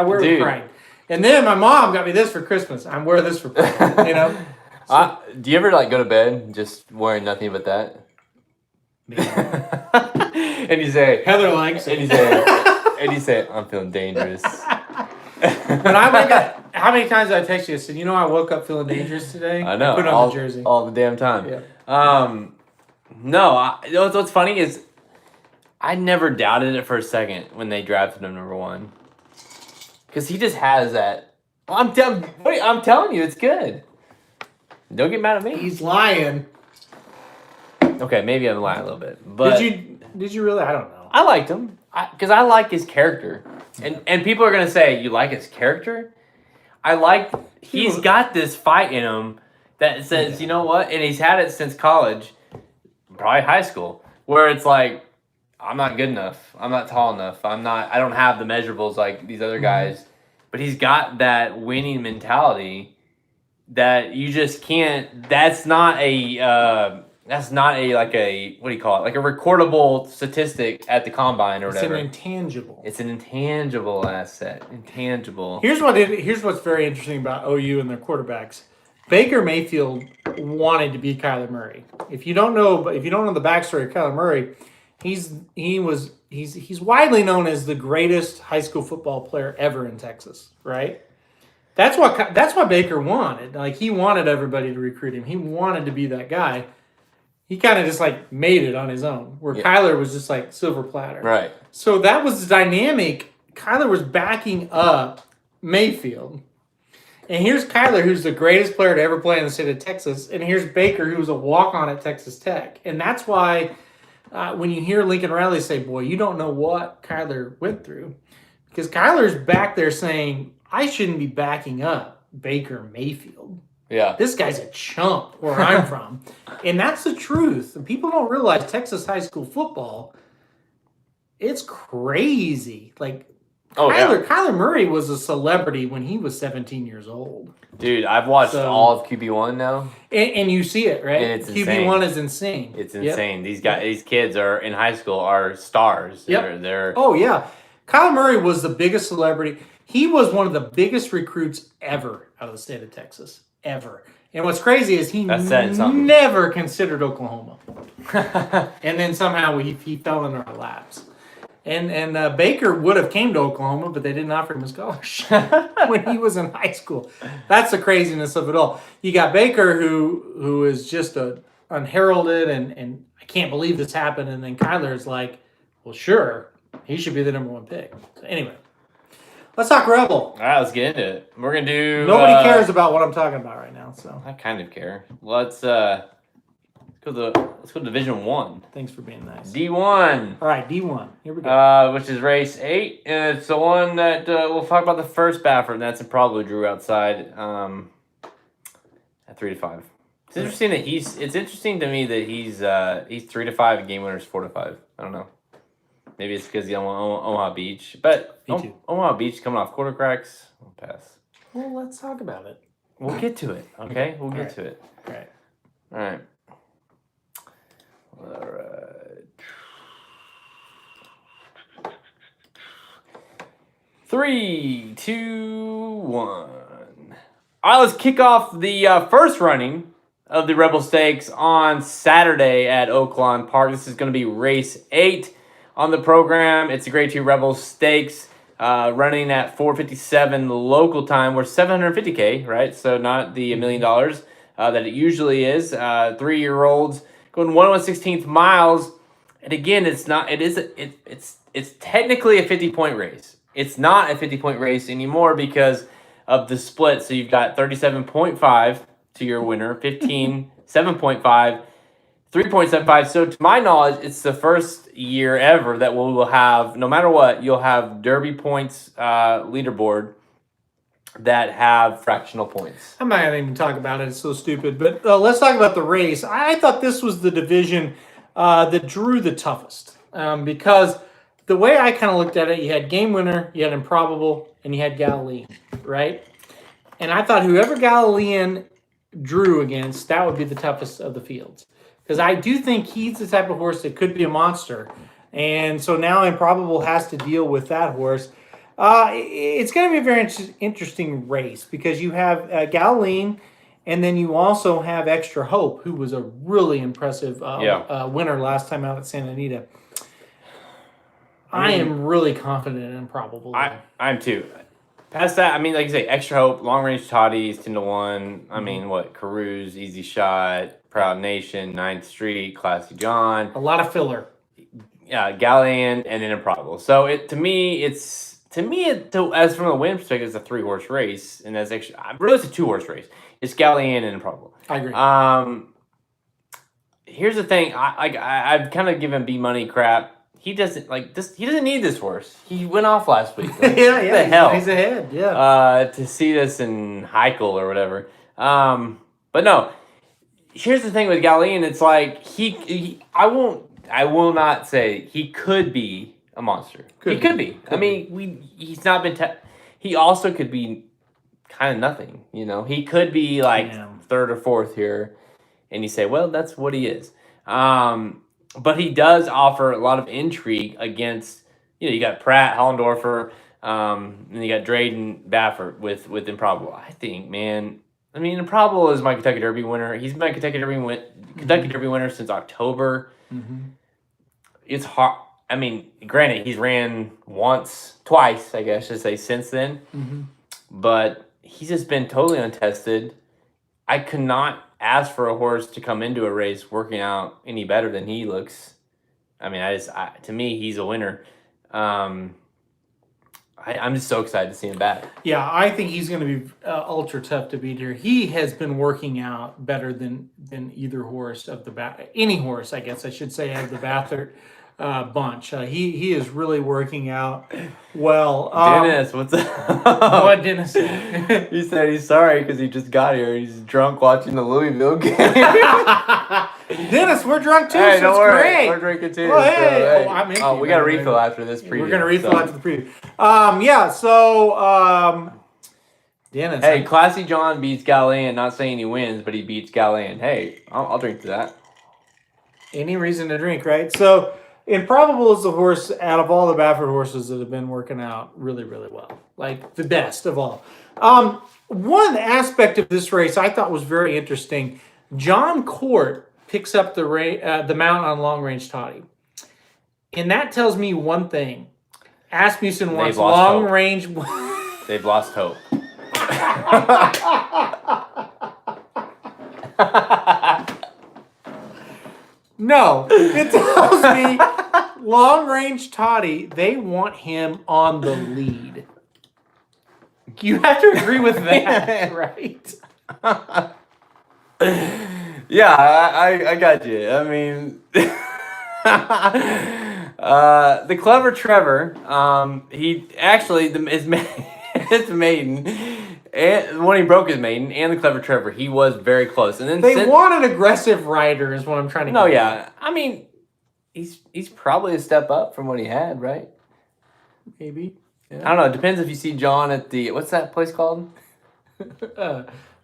wear it with pride. And then my mom got me this for Christmas. I'm wearing this for pride, you know. So, do you ever like go to bed just wearing nothing but that? And you say Heather likes it. And you say I'm feeling dangerous. When I wake up, how many times did I text you? I said, I woke up feeling dangerous today. I know. Put on the jersey all the damn time. Yeah. No. What's funny is I never doubted it for a second when they drafted him #1, because he just has that. I'm telling you, it's good. Don't get mad at me. He's lying. Okay, maybe I'm lying a little bit, but did you really? I don't know. I liked him because I like his character, and people are gonna say you like his character. He's got this fight in him that says, you know what, and he's had it since college, probably high school, where it's like, I'm not good enough, I'm not tall enough, I don't have the measurables like these other guys, but he's got that winning mentality that you just can't. That's not a like a, what do you call it? Like a recordable statistic at the combine or whatever. It's an intangible. It's an intangible asset. Intangible. Here's what's very interesting about OU and their quarterbacks. Baker Mayfield wanted to be Kyler Murray. If you don't know the backstory of Kyler Murray, he's widely known as the greatest high school football player ever in Texas, right? That's what Baker wanted. Like, he wanted everybody to recruit him. He wanted to be that guy. He kind of just like made it on his own, where Kyler was just like silver platter. Right. So that was the dynamic. Kyler was backing up Mayfield. And here's Kyler, who's the greatest player to ever play in the state of Texas. And here's Baker, who was a walk-on at Texas Tech. And that's why when you hear Lincoln Riley say, boy, you don't know what Kyler went through. Because Kyler's back there saying, I shouldn't be backing up Baker Mayfield. Yeah. This guy's a chump where I'm from. And that's the truth. And people don't realize Texas high school football, it's crazy. Like, Kyler Murray was a celebrity when he was 17 years old. Dude, I've watched all of QB1 now. And you see it, right? And it's QB1 is insane. It's insane. Yep. These kids are in high school are stars. Yep. They're Oh, yeah. Kyler Murray was the biggest celebrity. He was one of the biggest recruits ever out of the state of Texas. Ever. And what's crazy is he never considered Oklahoma. And then somehow he fell into our laps. And Baker would have came to Oklahoma, but they didn't offer him a scholarship when he was in high school. That's the craziness of it all. You got Baker, who is just unheralded, and I can't believe this happened. And then Kyler is like, well, sure, he should be the #1 pick. So anyway, let's talk Rebel. All right, let's get into it. We're gonna do. Nobody cares about what I'm talking about right now, so I kind of care. Let's go to Division 1. Thanks for being nice. D1. All right, D1. Here we go. Which is race 8, and it's the one that we'll talk about the first Baffert, and that's probably Drew outside at 3-5. It's interesting that it's interesting to me that he's 3-5 and Game Winner's 4-5. I don't know. Maybe it's because he's on Omaha Beach, but Omaha Beach coming off quarter cracks. I'll pass. Well, let's talk about it. We'll get to it. Okay, we'll get to it. All right. All right. All right. 3, 2, 1. All right, let's kick off the first running of the Rebel Stakes on Saturday at Oaklawn Park. This is going to be race 8 on the program. It's a Grade 2 Rebel Stakes running at 4:57 local time. We're $750K, right? So not the $1 million that it usually is. 3-year-olds going 1/16 miles. And again, it's not. It's technically a 50-point race. It's not a 50-point race anymore because of the split. So you've got 37.5 to your winner, 15, 7.5, 3.75. So to my knowledge, it's the first year ever that we will have, no matter what, you'll have Derby points leaderboard that have fractional points. I'm not going to even talk about it. It's so stupid. But let's talk about the race. I thought this was the division that drew the toughest because the way I kind of looked at it, you had Game Winner, you had Improbable, and you had Galilean, right? And I thought whoever Galilean drew against, that would be the toughest of the fields. Because I do think he's the type of horse that could be a monster. And so now Improbable has to deal with that horse. It's going to be a very interesting race because you have Galilean, and then you also have Extra Hope, who was a really impressive winner last time out at Santa Anita. I am really confident in Improbable. I'm too. Past that, I mean, like you say, Extra Hope, Long Range Toddies, 10-1. I mean, what? Carews, Easy Shot, Proud Nation, 9th Street, Classy John. A lot of filler. Yeah, Galilean, and then Improbable. So as from a win perspective, it's a 3-horse race, and that's actually really it's a 2-horse race. It's Galilean and Improbable. I agree. Here's the thing. I've kind of given B Money crap. He doesn't like this. He doesn't need this horse. He went off last week. Like, yeah. What the hell? He's ahead. Yeah. To see this in Heichel or whatever. But no. Here's the thing with Galilean. It's like I will not say he could be a monster. He could be. I mean, he's not been. He also could be kind of nothing. You know, he could be like 3rd or 4th here, and you say, well, that's what he is. But he does offer a lot of intrigue against, you got Pratt, Hollendorfer, and you got Drayden Baffert with Improbable. I think, man, I mean, Improbable is my Kentucky Derby winner. He's been my Kentucky Derby winner since October. Mm-hmm. It's hard. I mean, granted, he's ran twice, I guess I should say, since then. Mm-hmm. But he's just been totally untested. I could not ask for a horse to come into a race working out any better than he looks. I mean, to me, he's a winner. I'm just so excited to see him back. Yeah, I think he's going to be ultra tough to beat here. He has been working out better than either horse of any horse, I guess I should say, of the Bathert bunch. He is really working out well. Dennis, what's up? What Dennis said? He said he's sorry because he just got here. He's drunk watching the Louisville game. Dennis, we're drunk too. Hey, so don't worry. great. We're drinking too. Well, hey. We got to refill after this preview. We're going to refill after the preview. Dennis. Hey, Classy John beats Galilean. Not saying he wins, but he beats Galilean. Hey, I'll drink to that. Any reason to drink, right? So Improbable is the horse out of all the Baffert horses that have been working out really, really well. Like the best of all. One aspect of this race I thought was very interesting. John Court picks up the mount on Long Range Toddy. And that tells me one thing. Asmussen wants long range. They've lost hope. No, it tells me Long Range Toddy, they want him on the lead. You have to agree with that, right? Yeah, I got you. I mean, the Clever Trevor, he actually, his maiden, and when he broke his maiden, and the Clever Trevor, he was very close. And then they want an aggressive rider, is what I'm trying to get. No, yeah. I mean, he's probably a step up from what he had, right? Maybe. Yeah. I don't know. It depends if you see John at the, what's that place called?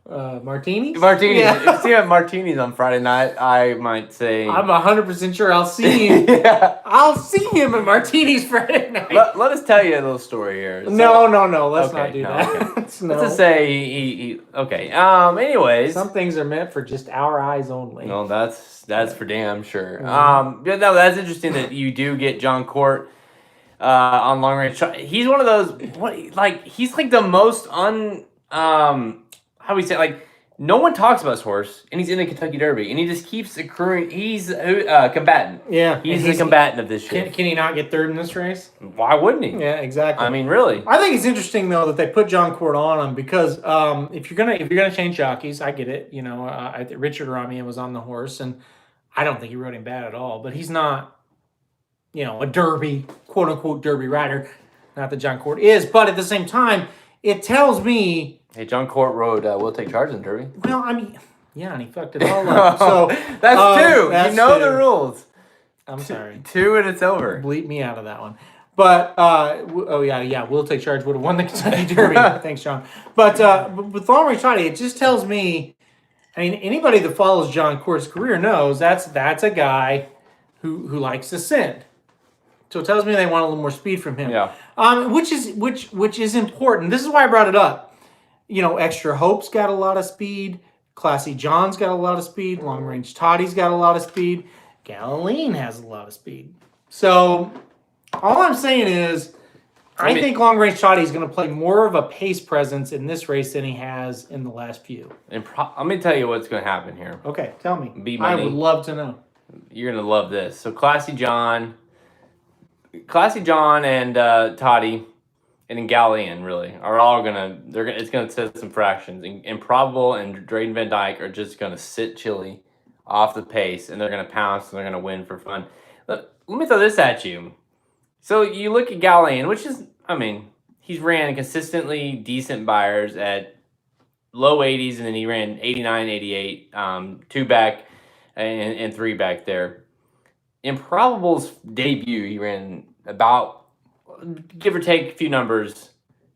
Martinis? Martinis. Yeah. If you have martinis on Friday night, I might say. I'm 100% sure I'll see him. Yeah. I'll see him at Martinis Friday night. Let us tell you a little story here. No. Let's not do that. Okay. No. Let's just say he okay. Anyways, Some things are meant for just our eyes only. no, that's for damn sure. Mhm. Yeah, no, that's interesting that you do get John Court on long range. He's one of those. He's like the most how we say, like, no one talks about his horse, and he's in the Kentucky Derby, and he just keeps accruing. He's a combatant. Yeah. He's the combatant of this shit. Can he not get third in this race? Why wouldn't he? Yeah, exactly. I mean, really. I think it's interesting though that they put John Court on him because if you're gonna change jockeys, I get it. You know, Richard Ramian was on the horse, and I don't think he rode him bad at all. But he's not, a Derby, quote unquote Derby rider. Not that John Court is, but at the same time, it tells me. Hey, John Court rode Will Take Charge in the Derby. Well, I mean, yeah, and he fucked it all up. So that's two. That's you know two. the rules. I'm sorry. Two and it's over. Bleep me out of that one. But Will Take Charge would have won the Kentucky Derby. Thanks, John. But with Long Range Toddy, it just tells me. I mean, anybody that follows John Court's career knows that's a guy who likes to send. So it tells me they want a little more speed from him. Yeah. Which is important. This is why I brought it up. Extra Hope's got a lot of speed. Classy John's got a lot of speed. Long Range Toddy's got a lot of speed. Galilean has a lot of speed. So all I'm saying is I think Long Range Toddy is going to play more of a pace presence in this race than he has in the last few. Let me tell you what's going to happen here. Okay, tell me. I would love to know. You're going to love this. So Classy John and Toddy and then Galilean really are all it's gonna set some fractions. Improbable and Drayden Van Dyke are just gonna sit chilly off the pace, and they're gonna pounce and they're gonna win for fun. Let me throw this at you. So you look at Galilean, which is, I mean, he's ran consistently decent buyers at low 80s, and then he ran 89, 88, 2 back and 3 back there. Improbable's debut, he ran about, give or take a few numbers,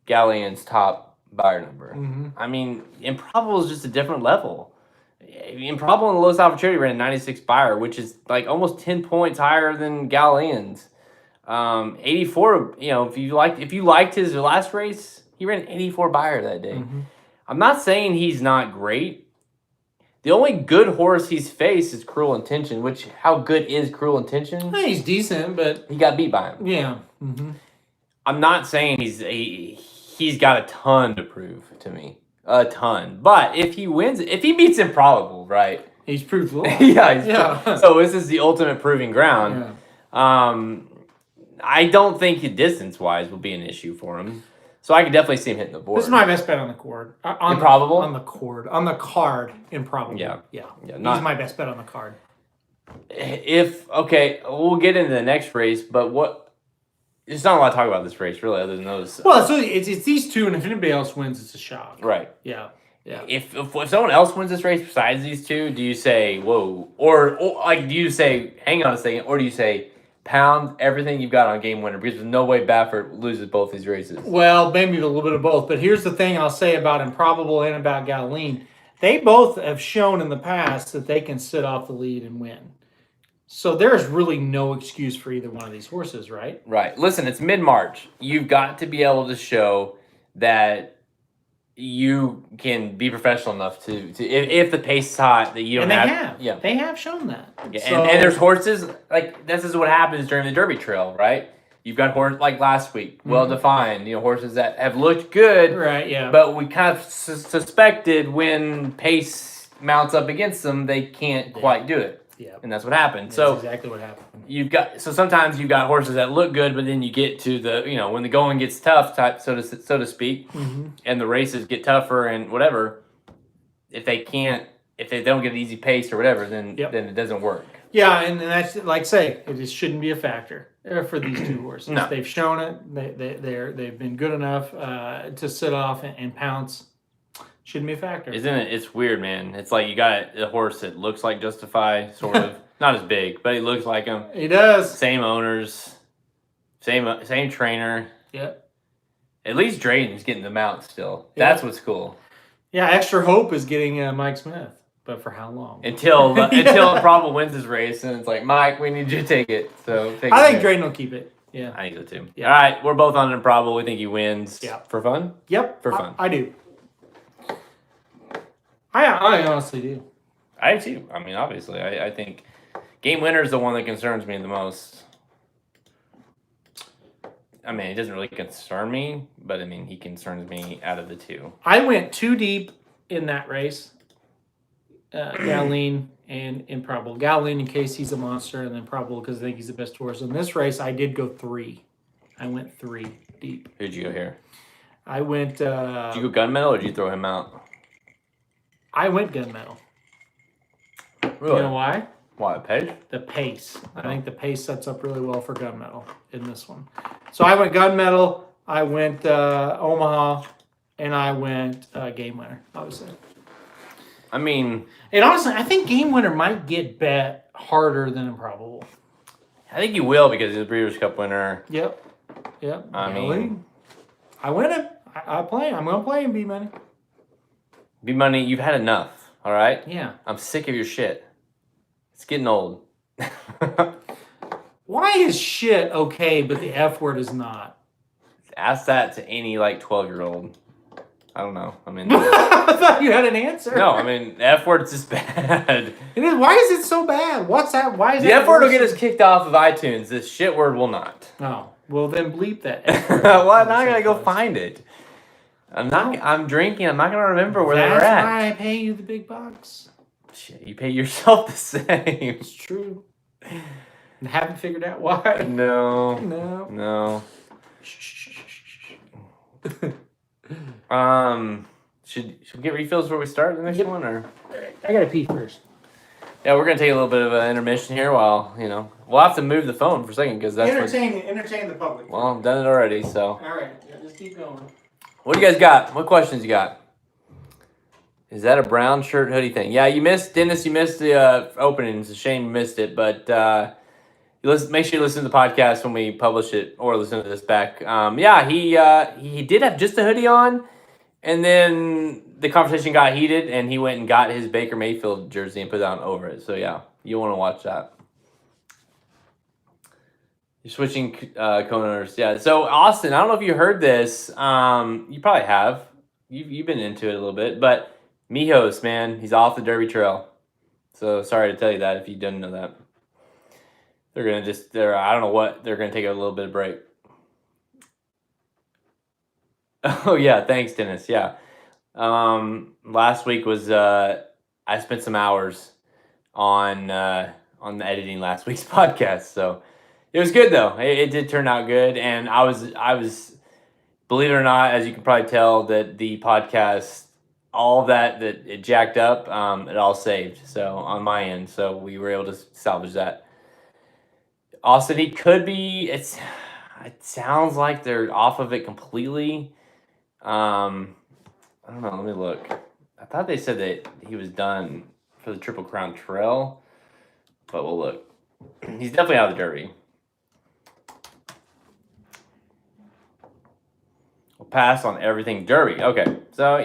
Galilean's top buyer number. Mm-hmm. I mean, Improbable is just a different level. Improbable in the lowest opportunity ran a 96 buyer, which is like almost 10 points higher than Galilean's. 84, if you liked his last race, he ran an 84 buyer that day. Mm-hmm. I'm not saying he's not great. The only good horse he's faced is Cruel Intention, which, how good is Cruel Intention? He's decent, but... He got beat by him. Yeah. Mm-hmm. I'm not saying he's got a ton to prove to me. A ton. But if he beats Improbable, right? He's proved wrong. Yeah. So this is the ultimate proving ground. Yeah. I don't think distance-wise will be an issue for him. So I could definitely see him hitting the board. This is my best bet on the cord. Improbable? On the cord. On the card, Improbable. Yeah. He's my best bet on the card. We'll get into the next race, but there's not a lot to talk about this race, really, other than those. Well, so it's these two, and if anybody else wins, it's a shock. Right. Yeah. If someone else wins this race besides these two, do you say, whoa? Or do you say, hang on a second, or do you say, pound everything you've got on Game Winner, because there's no way Baffert loses both these races? Well, maybe a little bit of both. But here's the thing I'll say about Improbable and about Galilean. They both have shown in the past that they can sit off the lead and win. So there's really no excuse for either one of these horses, right? Right. Listen, it's mid-March. You've got to be able to show that you can be professional enough to if the pace is hot, that you don't They have shown that. Yeah. And there's horses, like, this is what happens during the Derby Trail, right? You've got horses like last week, well-defined, horses that have looked good. Right, yeah. But we kind of suspected when pace mounts up against them, they can't quite do it. Yeah. And that's what happened. That's exactly what happened. Sometimes you've got horses that look good, but then you get to the, when the going gets tough, so to speak, and the races get tougher and whatever, if they don't get an easy pace or whatever, then it doesn't work. Yeah, and that's, like I say, it just shouldn't be a factor for these two horses. No. They've shown it. They've been good enough to sit off and pounce. Shouldn't be a factor. Isn't it? It's weird, man. It's like you got a horse that looks like Justify, sort of. Not as big, but he looks like him. He does. Same owners. Same trainer. Yep. At least Drayden's getting the mount still. Yeah. That's what's cool. Yeah, extra hope is getting Mike Smith, but for how long? Until Improbable wins his race, and it's like, Mike, we need you to take it. So I think Drayden will keep it. Yeah, I think so too. Yeah. All right, we're both on Improbable. We think he wins. Yeah. For fun. Yep, For fun. I do. I honestly do. I do. I mean, obviously, I think Game Winner is the one that concerns me the most. I mean, it doesn't really concern me, but I mean, he concerns me out of the two. I went too deep in that race. Galeen and Improbable. Galeen in case he's a monster, and then Improbable because I think he's the best horse. In this race, I did go 3. I went 3 deep. Who'd you go here? I went... did you go gunmetal or did you throw him out? I went gunmetal. Really? You know why? Why, pace? The pace. I think the pace sets up really well for gunmetal in this one. So I went gunmetal, I went Omaha, and I went Game Winner, obviously. I mean... And honestly, I think Game Winner might get bet harder than Improbable. I think you will because he's a Breeders' Cup winner. Yep. I mean... I win him. I play him. I'm going to play him, B-Money. B-Money, you've had enough, all right? Yeah. I'm sick of your shit. It's getting old. Why is shit okay, but the F word is not? Ask that to any, 12-year-old. I don't know. I mean... I thought you had an answer. No, I mean, the F word's just bad. It is. Why is it so bad? What's that? Why is The that F word will worse? get us kicked off of iTunes. This shit word will not. Oh, well then bleep that F word. Well, now I gotta go find it. I'm drinking. I'm not gonna remember where they were at. That's why I pay you the big bucks. Shit, you pay yourself the same. It's true. I haven't figured out why. No. No. Should we get refills before we start the next one, or? I gotta pee first. Yeah, we're gonna take a little bit of an intermission here while we'll have to move the phone for a second because that's entertain the public. Well, I've done it already, so. All right, just keep going. What do you guys got? What questions you got? Is that a brown shirt hoodie thing? Yeah, you missed, Dennis. You missed the opening. It's a shame you missed it, but make sure you listen to the podcast when we publish it, or listen to this back. Yeah, he did have just a hoodie on, and then the conversation got heated, and he went and got his Baker Mayfield jersey and put it on over it. So yeah, you want to watch that. You're switching co-owners. Yeah. So Austin, I don't know if you heard this. You probably have. You've been into it a little bit, but Mijos, man, he's off the Derby Trail. So sorry to tell you that if you didn't know that. I don't know what, they're gonna take a little bit of break. Oh yeah, thanks Dennis. Yeah. Last week was I spent some hours on the editing last week's podcast, so it was good though. It did turn out good, and I was, believe it or not, as you can probably tell, that the podcast, all of that it jacked up, it all saved. So on my end, so we were able to salvage that. Austin, he could be. It sounds like they're off of it completely. I don't know. Let me look. I thought they said that he was done for the Triple Crown Trail, but we'll look. He's definitely out of the Derby. We'll pass on everything Derby. Okay, so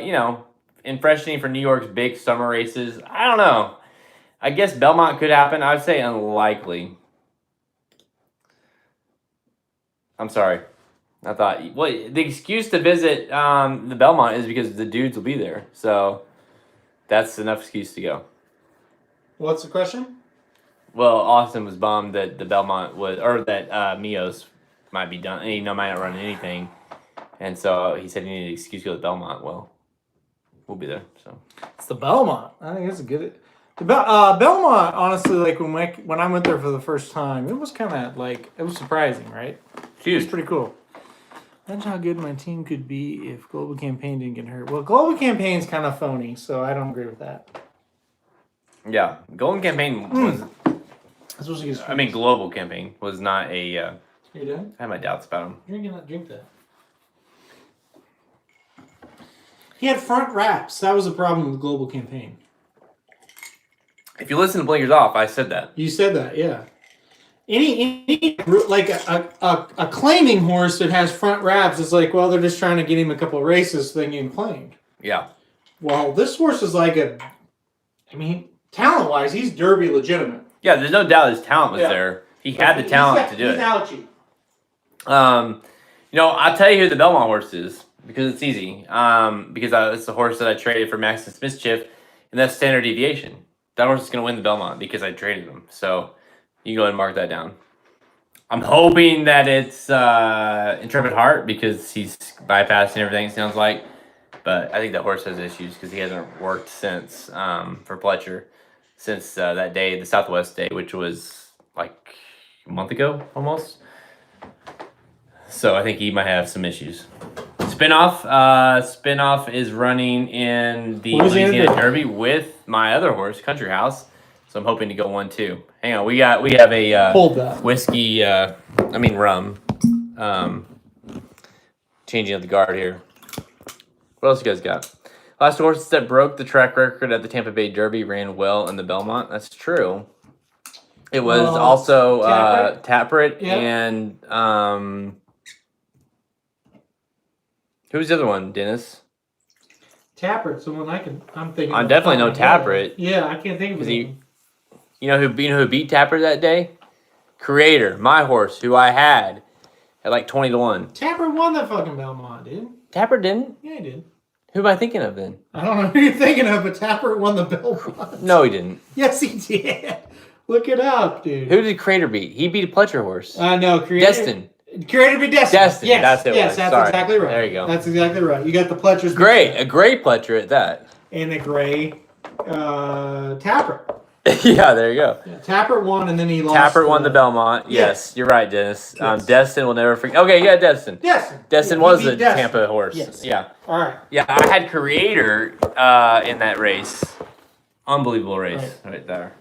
in freshening for New York's big summer races, I don't know. I guess Belmont could happen. I would say unlikely. I'm sorry. I thought, the excuse to visit the Belmont is because the dudes will be there. So that's enough excuse to go. What's the question? Well, Austin was bummed that the Belmont that Mios might be done. Might not run anything. And so he said he needed an excuse to go to Belmont. Well, we'll be there. So it's the Belmont. I think it's a good. Belmont, honestly, when I went there for the first time, it was kind of it was surprising, right? It was pretty cool. Imagine how good my team could be if Global Campaign didn't get hurt. Well, Global Campaign's kind of phony, so I don't agree with that. Yeah, Golden Campaign was. Global Campaign was not a. You done? I have my doubts about him. You're gonna drink that. He had front wraps. That was a problem with Global Campaign. If you listen to Blinkers Off, I said that. You said that, yeah. Any a claiming horse that has front wraps is well, they're just trying to get him a couple races so they can get him claimed. Yeah. Well, this horse is like talent-wise, he's Derby legitimate. Yeah, there's no doubt his talent was there. He had the talent to do it. He's ouchie. I'll tell you who the Belmont horse is because it's easy. Because it's the horse that I traded for Max and Smith's, and that's Standard Deviation. That horse is going to win the Belmont because I traded him. So you go ahead and mark that down. I'm hoping that it's Intrepid Heart because he's bypassing everything, it sounds like. But I think that horse has issues because he hasn't worked since for Pletcher since that day, the Southwest Day, which was like a month ago almost. So I think he might have some issues. Spinoff is running in the Louisiana Derby with my other horse, Country House. So I'm hoping to go 1-2. Hang on, we have a whiskey. Rum. Changing of the guard here. What else you guys got? Last horse that broke the track record at the Tampa Bay Derby ran well in the Belmont. That's true. It was also Taprit and who's the other one, Dennis? Taprit's the one I'm thinking. I definitely know Taprit. Yeah, I can't think of it. You know who beat Taprit that day? Creator, my horse, who I had at like 20-1. Taprit won that fucking Belmont, dude. Taprit didn't? Yeah, he did. Who am I thinking of then? I don't know who you're thinking of, but Taprit won the Belmont. No, he didn't. Yes, he did. Look it up, dude. Who did Creator beat? He beat a Pletcher horse. No, Creator. Destin. Creator beat Destin. Destin. Yes, that's it. Yes, that's exactly right. There you go. That's exactly right. You got the Pletchers. A gray Pletcher at that. And a gray Taprit. Yeah, there you go. Yeah, Taprit won, and then he lost. Taprit won the Belmont. Yes, you're right, Dennis. Yes. Destin will never forget. Okay, yeah, Destin. Destin was the Destin. Tampa horse. Yes. Yeah. All right. Yeah, I had Creator in that race. Unbelievable race right there.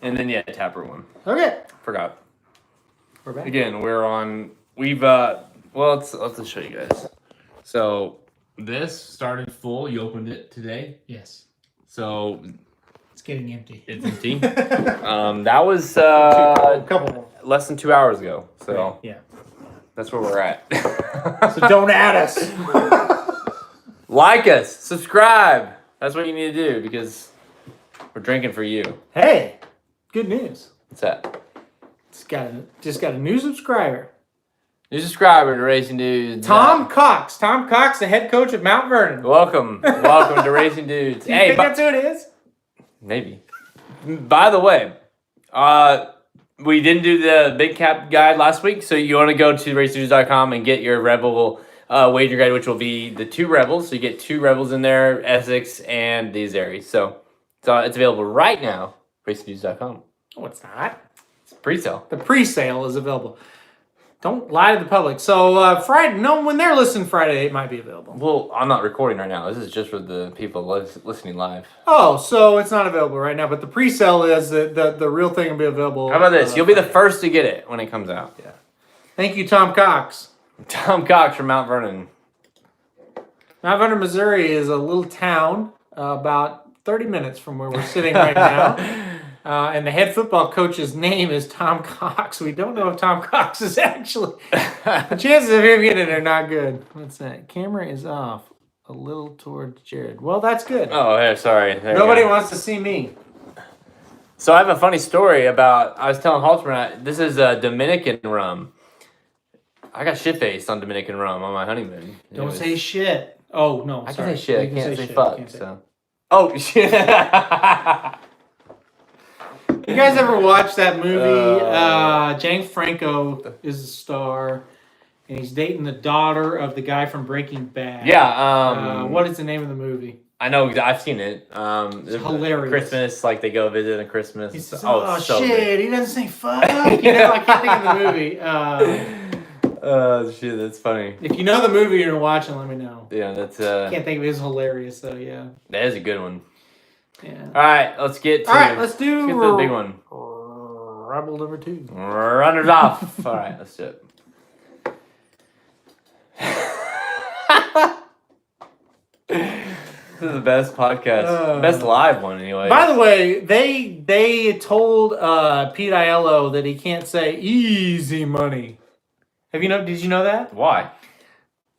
And then Taprit won. Okay. Forgot. We're back. Again, let's show you guys. So this started full. You opened it today. Yes. So it's getting empty. It's empty. That was a couple more. Less than 2 hours ago. So yeah, that's where we're at. So don't add us. Like us, subscribe. That's what you need to do because we're drinking for you. Hey, good news. What's that? Just got a new subscriber. New subscriber to Racing Dudes. Tom Cox. Tom Cox, the head coach at Mount Vernon. Welcome to Racing Dudes. Do you think that's who it is? Maybe. By the way, we didn't do the big cap guide last week, so you want to go to racedudes.com and get your Rebel wager guide, which will be the 2 Rebels. So you get 2 Rebels in there, Essex and these areas. So it's available right now, racedudes.com. No, it's not. It's pre-sale. The pre-sale is available. Don't lie to the public. So Friday, when they're listening Friday, it might be available. Well, I'm not recording right now. This is just for the people listening live. Oh, so it's not available right now, but the pre-sale is the real thing will be available. How about this? You'll be the first to get it when it comes out. Yeah. Thank you, Tom Cox. Tom Cox from Mount Vernon. Mount Vernon, Missouri is a little town about 30 minutes from where we're sitting right now. And the head football coach's name is Tom Cox. We don't know if Tom Cox is actually. The chances of him getting it are not good. What's that? Camera is off a little towards Jared. Well, that's good. Oh, hey, sorry. Nobody wants to see me. So I have a funny story about. I was telling Halterman, this is a Dominican rum. I got shit-faced on Dominican rum on my honeymoon. Don't say shit. Oh, no. I can say shit. I can't say fuck. So. Oh, shit. You guys ever watch that movie? James Franco is the star, and he's dating the daughter of the guy from Breaking Bad. Yeah. What is the name of the movie? I know. I've seen it. It's hilarious. Christmas, like they go visit at Christmas. He says, so shit! good. He doesn't say fuck. I can't think of the movie. Shit, that's funny. If you know the movie you're watching, let me know. Yeah, that's. Can't think of it. It's hilarious though. Yeah. That is a good one. Yeah. All right, let's get to. All right, let's do. Let's get to the big one. Rebel number 2. Runners off. All right, let's do it. This is the best podcast, best live one, anyway. By the way, they told Pete Aiello that he can't say easy money. Did you know that? Why?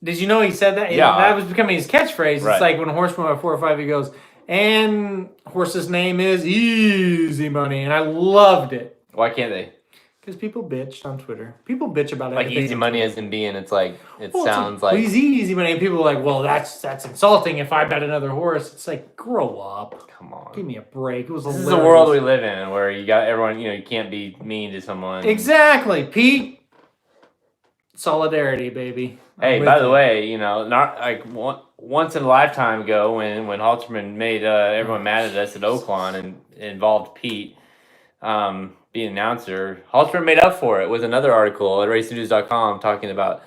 Did you know he said that? Yeah. That was becoming his catchphrase. Right. It's like when a horse went by 4 or 5, he goes, and horse's name is Easy Money. And I loved it. Why can't they? Because people bitched on Twitter. People bitch about it. Like easy money as in being, it's like, sounds well, like. Easy Money. And people are like, well, that's insulting if I bet another horse. It's like, grow up. Come on. Give me a break. It was This is the world we live in where you got everyone, you can't be mean to someone. Exactly. Pete. Solidarity, baby. Hey, by the way, not like once in a lifetime ago when Halterman made everyone mad at us at Oaklawn and involved Pete being announcer, Halterman made up for it with another article at racenews.com talking about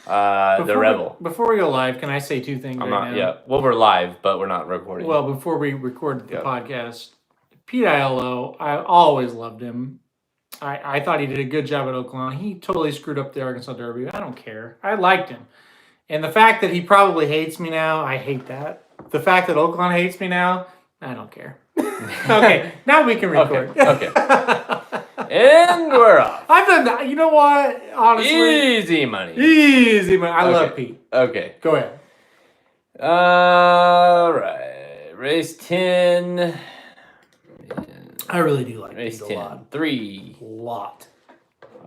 the Rebel. Before we go live, can I say two things now? Yeah. Well, we're live, but we're not recording. Well, before we recorded the podcast, Pete Aiello, I always loved him. I thought he did a good job at Oaklawn. He totally screwed up the Arkansas Derby. I don't care. I liked him. And the fact that he probably hates me now, I hate that. The fact that Oaklawn hates me now, I don't care. Okay, now we can record. Okay. And we're off. I've done that. You know what? Honestly. Easy money. I love Pete. Okay. Go ahead. All right. Race 10. I really do like Race Pete 10. a lot. 3. A lot.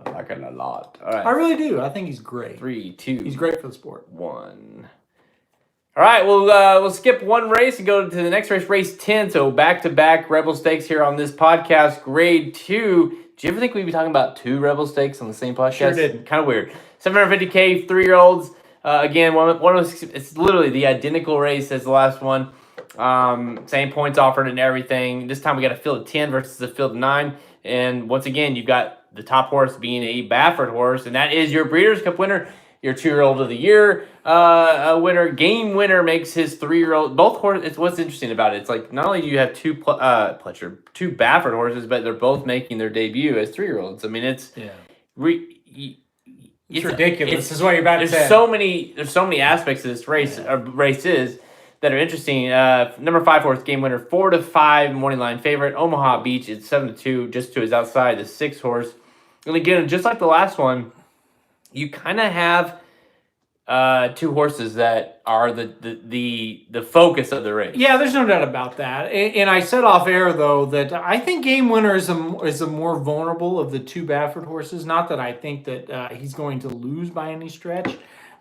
I like it a lot. All right. I really do. I think he's great. 3, 2. He's great for the sport. 1. All right, we'll skip one race and go to the next race, race 10. So back-to-back Rebel Stakes here on this podcast, Grade 2. Do you ever think we'd be talking about 2 Rebel Stakes on the same podcast? Sure did. Kind of weird. 750K, 3-year-olds. Again, it's literally the identical race as the last one. Same points offered and everything. This time we got a field of 10 versus a field of 9. And once again, you've got the top horse being a Baffert horse, and that is your Breeders' Cup winner, your 2-year-old of the year winner. Game Winner makes his 3-year-old. Both horses. It's what's interesting about it. It's like not only do you have two Baffert horses, but they're both making their debut as 3-year-olds. I mean, it's it's ridiculous. This is what you're about to say. There's so many aspects of this race. Races that are interesting. Number 5 horse, Game Winner, 4-5 morning line favorite. Omaha Beach is 7-2, just to his outside. The 6 horse, and again, just like the last one, you kind of have 2 horses that are the focus of the race. Yeah, there's no doubt about that. And I said off air though that I think Game Winner is a more vulnerable of the 2 Baffert horses. Not that I think that he's going to lose by any stretch,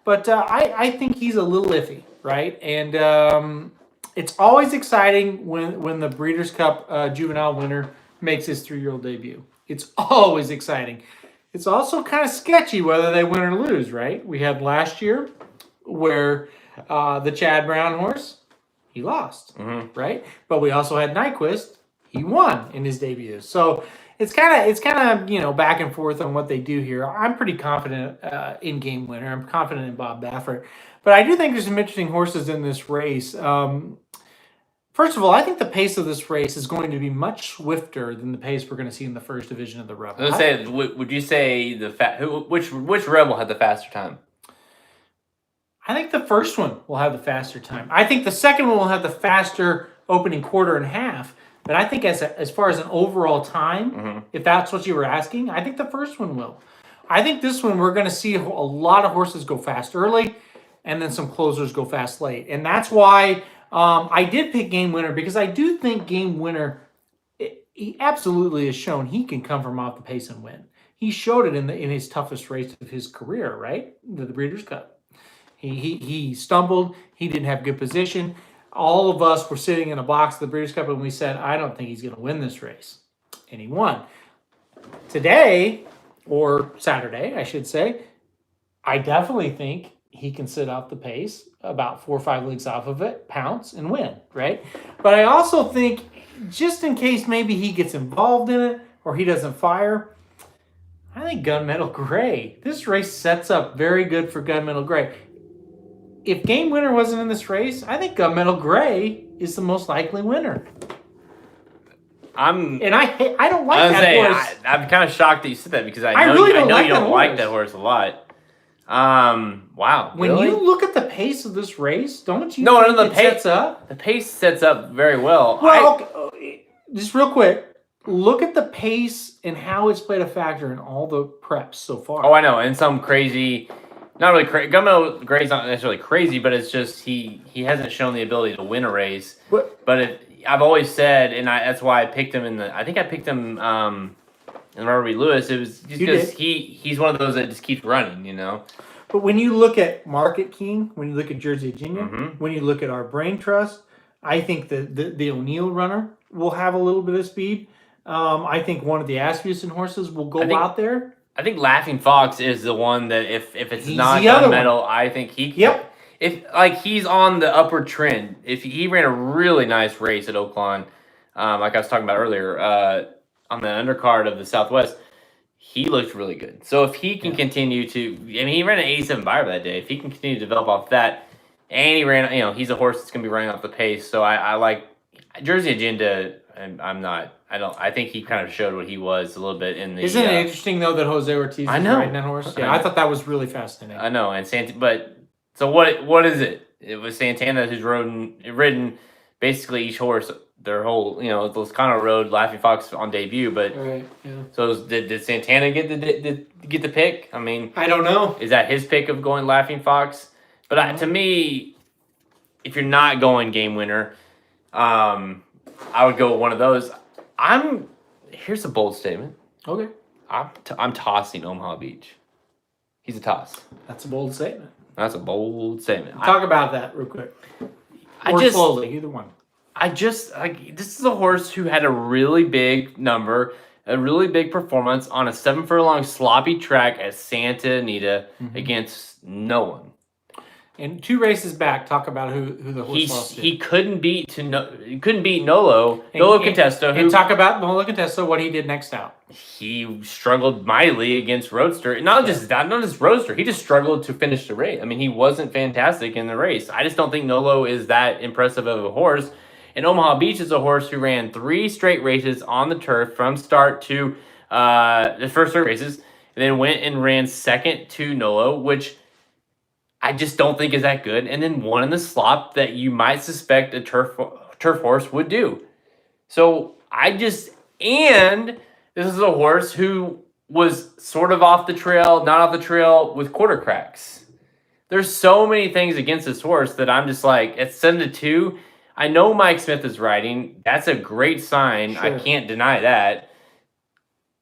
but I think he's a little iffy, right? And it's always exciting when the Breeders' Cup juvenile winner makes his 3-year-old debut. It's always exciting. It's also kind of sketchy whether they win or lose, right? We had last year where the Chad Brown horse, he lost, right? But we also had Nyquist, he won in his debut. So it's kind of back and forth on what they do here. I'm pretty confident in Game Winner. I'm confident in Bob Baffert. But I do think there's some interesting horses in this race. First of all, I think the pace of this race is going to be much swifter than the pace we're going to see in the first division of the Rebel. Would you say which Rebel had the faster time? I think the first one will have the faster time. I think the second one will have the faster opening quarter and half. But I think as far as an overall time, if that's what you were asking, I think the first one will. I think this one we're going to see a lot of horses go fast early, and then some closers go fast late, and that's why. I did pick Game Winner because I do think Game Winner, he absolutely has shown he can come from off the pace and win. He showed it in his toughest race of his career, right? The Breeders' Cup. He stumbled. He didn't have good position. All of us were sitting in a box of the Breeders' Cup and we said, I don't think he's going to win this race. And he won. Today, or Saturday, I should say, I definitely think he can sit off the pace, about 4 or 5 lengths off of it, pounce, and win, right? But I also think, just in case maybe he gets involved in it or he doesn't fire, I think Gunmetal Gray. This race sets up very good for Gunmetal Gray. If Game Winner wasn't in this race, I think Gunmetal Gray is the most likely winner. I don't like that horse. I'm kind of shocked that you said that because I know really you don't that like that horse a lot. Wow. When really? you look at the pace of this race, don't you think the pace sets up? The pace sets up very well. Well, okay, just real quick, look at the pace and how it's played a factor in all the preps so far. Oh, I know. And some crazy not really crazy. Gummo Gray's not necessarily crazy, but it's just he hasn't shown the ability to win a race. But I've always said, and that's why I picked him I think I picked him in Robert B. Lewis. It was just because he's one of those that just keeps running, you know. But when you look at Market King, when you look at Jersey Virginia, Mm-hmm. when you look at our Brain Trust, I think the O'Neill runner will have a little bit of speed. I think one of the Asmussen horses will go out there. I think Laughing Fox is the one that if it's He's not the other gunmetal, I think he Yep. if like he's on the upward trend. If he ran a really nice race at Oaklawn, like I was talking about earlier, on the undercard of the Southwest, he looked really good. So if he can continue to, I mean, he ran an 87 buyer that day. If he can continue to develop off that, and he ran, you know, he's a horse that's going to be running off the pace. So I like Jersey Agenda. And I think he kind of showed what he was a little bit in the. Isn't it interesting though that Jose Ortiz is riding that horse? Yeah, I thought that was really fascinating. I know, and but so what is it? It was Santana who's ridden basically each horse their whole, you know, Loscano rode Laughing Fox on debut, but so did Santana get the pick? I mean, I don't know. Is that his pick of going Laughing Fox? But to me, if you're not going Game Winner, I would go with one of those. Here's a bold statement. Okay. I'm tossing Omaha Beach. He's a toss. That's a bold statement. That's a bold statement. Talk about that real quick. Slowly, either one. This is a horse who had a really big number, a really big performance on a 7 furlong sloppy track at Santa Anita against no one. And 2 races back, talk about who the horse lost to. He couldn't beat Nolo Contesto. And talk about Nolo Contesto, what he did next out. He struggled mightily against Roadster. Not just Roadster. He just struggled to finish the race. I mean, he wasn't fantastic in the race. I just don't think Nolo is that impressive of a horse. And Omaha Beach is a horse who ran 3 straight races on the turf from start to the first 3 races, and then went and ran second to Nolo, which I just don't think is that good. And then won in the slop that you might suspect a turf horse would do. So and this is a horse who was sort of off the trail, not off the trail with quarter cracks. There's so many things against this horse that I'm just like, at 7-2, I know Mike Smith is riding. That's a great sign. Sure. I can't deny that.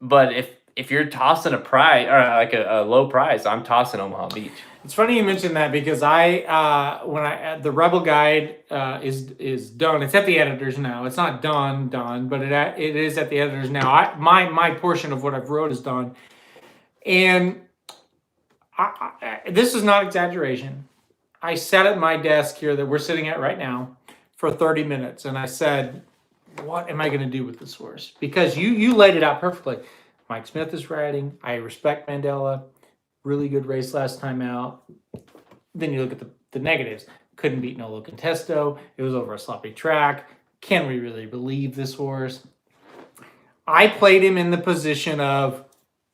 But if you're tossing a price or like a low price, I'm tossing Omaha Beach. It's funny you mentioned that because the Rebel Guide is done. It's at the editors now. It's not done, but it is at the editors now. My portion of what I've wrote is done, and this is not exaggeration. I sat at my desk here that we're sitting at right now for 30 minutes, and I said, "What am I going to do with this horse?" Because you laid it out perfectly. Mike Smith is riding. I respect Mandela. Really good race last time out. Then you look at the negatives. Couldn't beat Nolo Contesto. It was over a sloppy track. Can we really believe this horse? I played him in the position of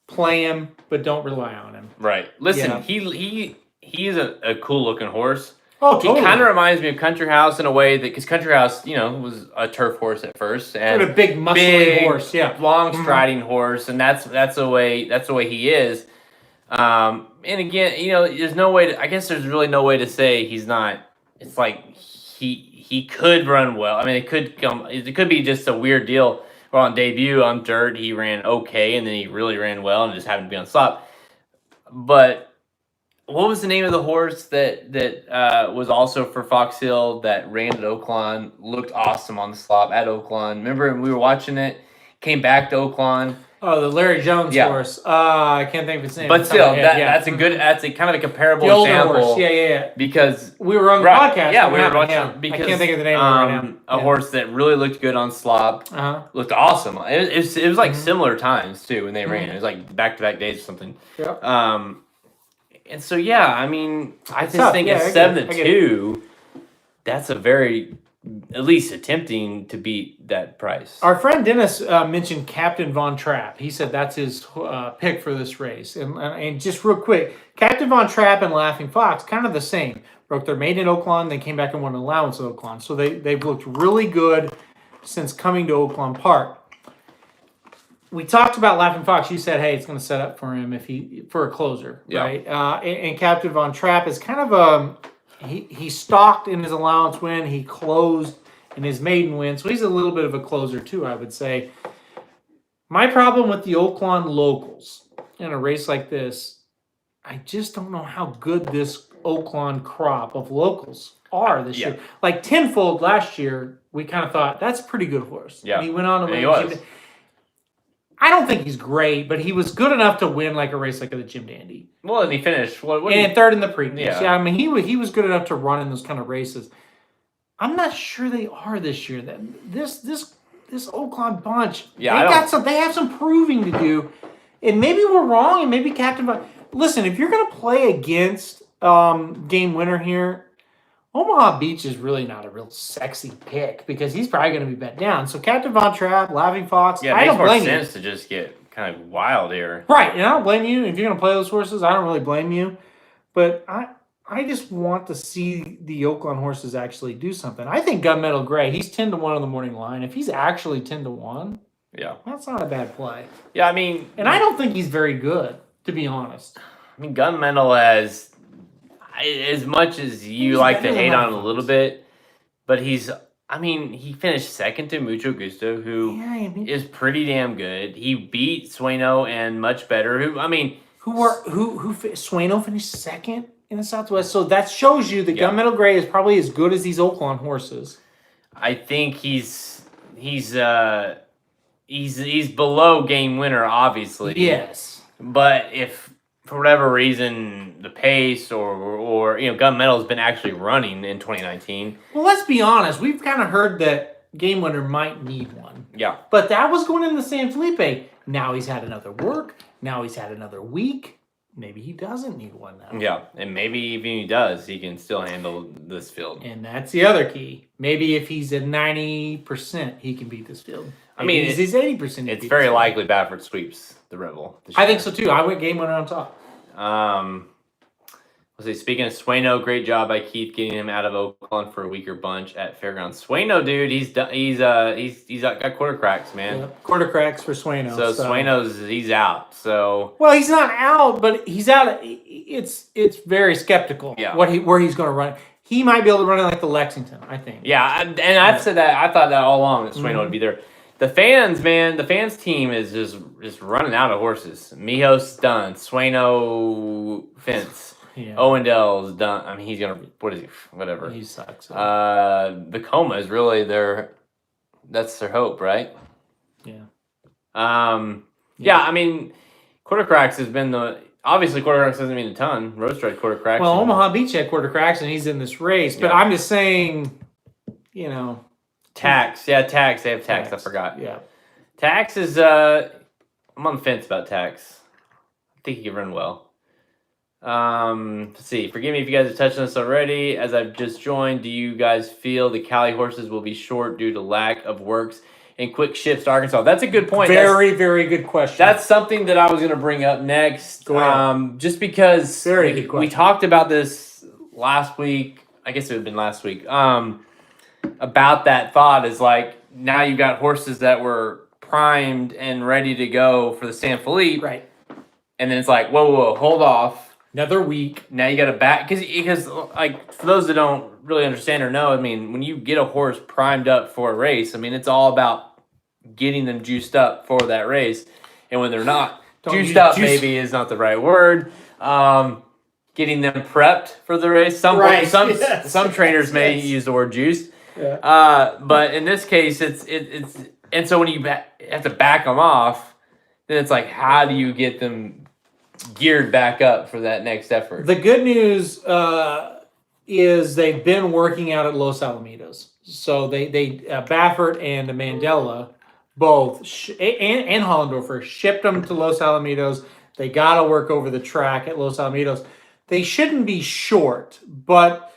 play him, but don't rely on him. Right. Listen, he is a cool looking horse. Oh, totally. He kind of reminds me of Country House in a way that, because Country House, you know, was a turf horse at first, and a big muscly horse, long striding horse, and that's the way he is. And again, you know, there's no way I guess there's really no way to say he's not. It's like he could run well. I mean, it could be just a weird deal where on debut on dirt he ran okay, and then he really ran well and just happened to be on slop. But what was the name of the horse that was also for Fox Hill that ran at Oaklawn, looked awesome on the slop at Oaklawn? Remember when we were watching it, came back to Oaklawn? Oh, the Larry Jones horse. I can't think of his name. But still, that's a kind of a comparable the older example. Horse. Yeah. Because we were on the podcast. Yeah, we were watching. Because, I can't think of the name of it right now. A horse that really looked good on slop, looked awesome. It was like similar times too when they ran. It was like back-to-back days or something. Yep. And so I mean, I just think at 7-2, that's a very, at least attempting to beat that price. Our friend Dennis mentioned Captain Von Trapp. He said that's his pick for this race. And just real quick, Captain Von Trapp and Laughing Fox, kind of the same. Broke their maiden in Oaklawn, they came back and won an allowance at Oaklawn. So they've looked really good since coming to Oaklawn Park. we talked about Laughing Fox. You said, hey, it's going to set up for him for a closer, Yeah. right? And Captain Von Trapp is kind of he stalked in his allowance win. He closed in his maiden win, so he's a little bit of a closer too, I would say. My problem with the Oaklawn locals in a race like this, I just don't know how good this Oaklawn crop of locals are this year. Like Tenfold last year, we kind of thought that's a pretty good horse. Yeah, and he went on to and win. he was. I don't think he's great, but he was good enough to win like a race like the Jim Dandy. Well, and he finished and third in the Preakness. Yeah. I mean he was good enough to run in those kind of races. I'm not sure they are this year. That this Oaklawn bunch, they have some proving to do, and maybe we're wrong, and maybe Captain Von. Listen, if you're going to play against Game Winner here, Omaha Beach is really not a real sexy pick because he's probably going to be bet down. So Captain Von Trapp, Laughing Fox, yeah, it makes more sense to just get kind of wild here. Right, and I don't blame you. If you're going to play those horses, I don't really blame you. But I just want to see the Oaklawn horses actually do something. I think Gunmetal Gray, he's 10-1 on the morning line. If he's actually 10-1, that's not a bad play. Yeah, I mean... And I don't think he's very good, to be honest. I mean, Gunmetal has... As much as you like to hate on him a little bit, but he's... I mean, he finished second to Mucho Gusto, who is pretty damn good. He beat Sueno and Much Better, who, I mean... Sueno finished second in the Southwest, so that shows you that Gunmetal Gray is probably as good as these Oaklawn horses. I think he's below Game Winner, obviously. Yes. But if... for whatever reason, the pace or Gunmetal's been actually running in 2019. Well, let's be honest. We've kind of heard that Game Winner might need one. Yeah. But that was going into San Felipe. Now he's had another work. Now he's had another week. Maybe he doesn't need one now. Yeah, and maybe even he does, he can still handle this field. And that's the other key. Maybe if he's at 90%, he can beat this field. I mean, if he's 80%. It's very likely Baffert sweeps the Rebel. I think so too. I went Game Winner on top. Let's see. Speaking of Sueno, great job by Keith getting him out of Oaklawn for a weaker bunch at Fairgrounds. Sueno, dude, he's got quarter cracks, man. Yep. Quarter cracks for Sueno. So he's out. So well, he's not out, but he's out. It's very skeptical. Yeah. Where he's going to run. He might be able to run it like the Lexington, I think. Yeah, and I've said that. I thought that all along that Sueno would be there. The fans, man, the fans team is just running out of horses. Mijos done. Sueno fence. Yeah. Owendell's done. I mean, he's gonna. What is he? Whatever. He sucks. Vekoma is really that's their hope, right? Yeah. Yeah. I mean, quarter cracks has been obviously quarter cracks doesn't mean a ton. Road Strike quarter cracks. Well, Omaha Beach had quarter cracks, and he's in this race. But I'm just saying, Tax. Yeah, Tax. They have Tax. I forgot. Yeah. Tax is. I'm on the fence about Tax. I think he can run well. Let's see. Forgive me if you guys have touched on this already. As I've just joined, do you guys feel the Cali horses will be short due to lack of works and quick shifts to Arkansas? That's a good point. Very good question. That's something that I was going to bring up next. Go ahead. Just because Very good question. We talked about this last week. I guess it would have been last week. About that thought is like now you've got horses that were primed and ready to go for the San Felipe. Right. And then it's like, whoa, hold off. Another week. Now you got to back because like for those that don't really understand or know, I mean, when you get a horse primed up for a race, I mean, it's all about getting them juiced up for that race. And when they're not juiced up, maybe is not the right word. Getting them prepped for the race. Some trainers may use the word juiced. Yeah. But in this case, it's and so when you have to back them off, then it's like, how do you get them geared back up for that next effort? The good news is they've been working out at Los Alamitos. So they Baffert and Mandela both and Hollendorfer shipped them to Los Alamitos. They got to work over the track at Los Alamitos. They shouldn't be short, but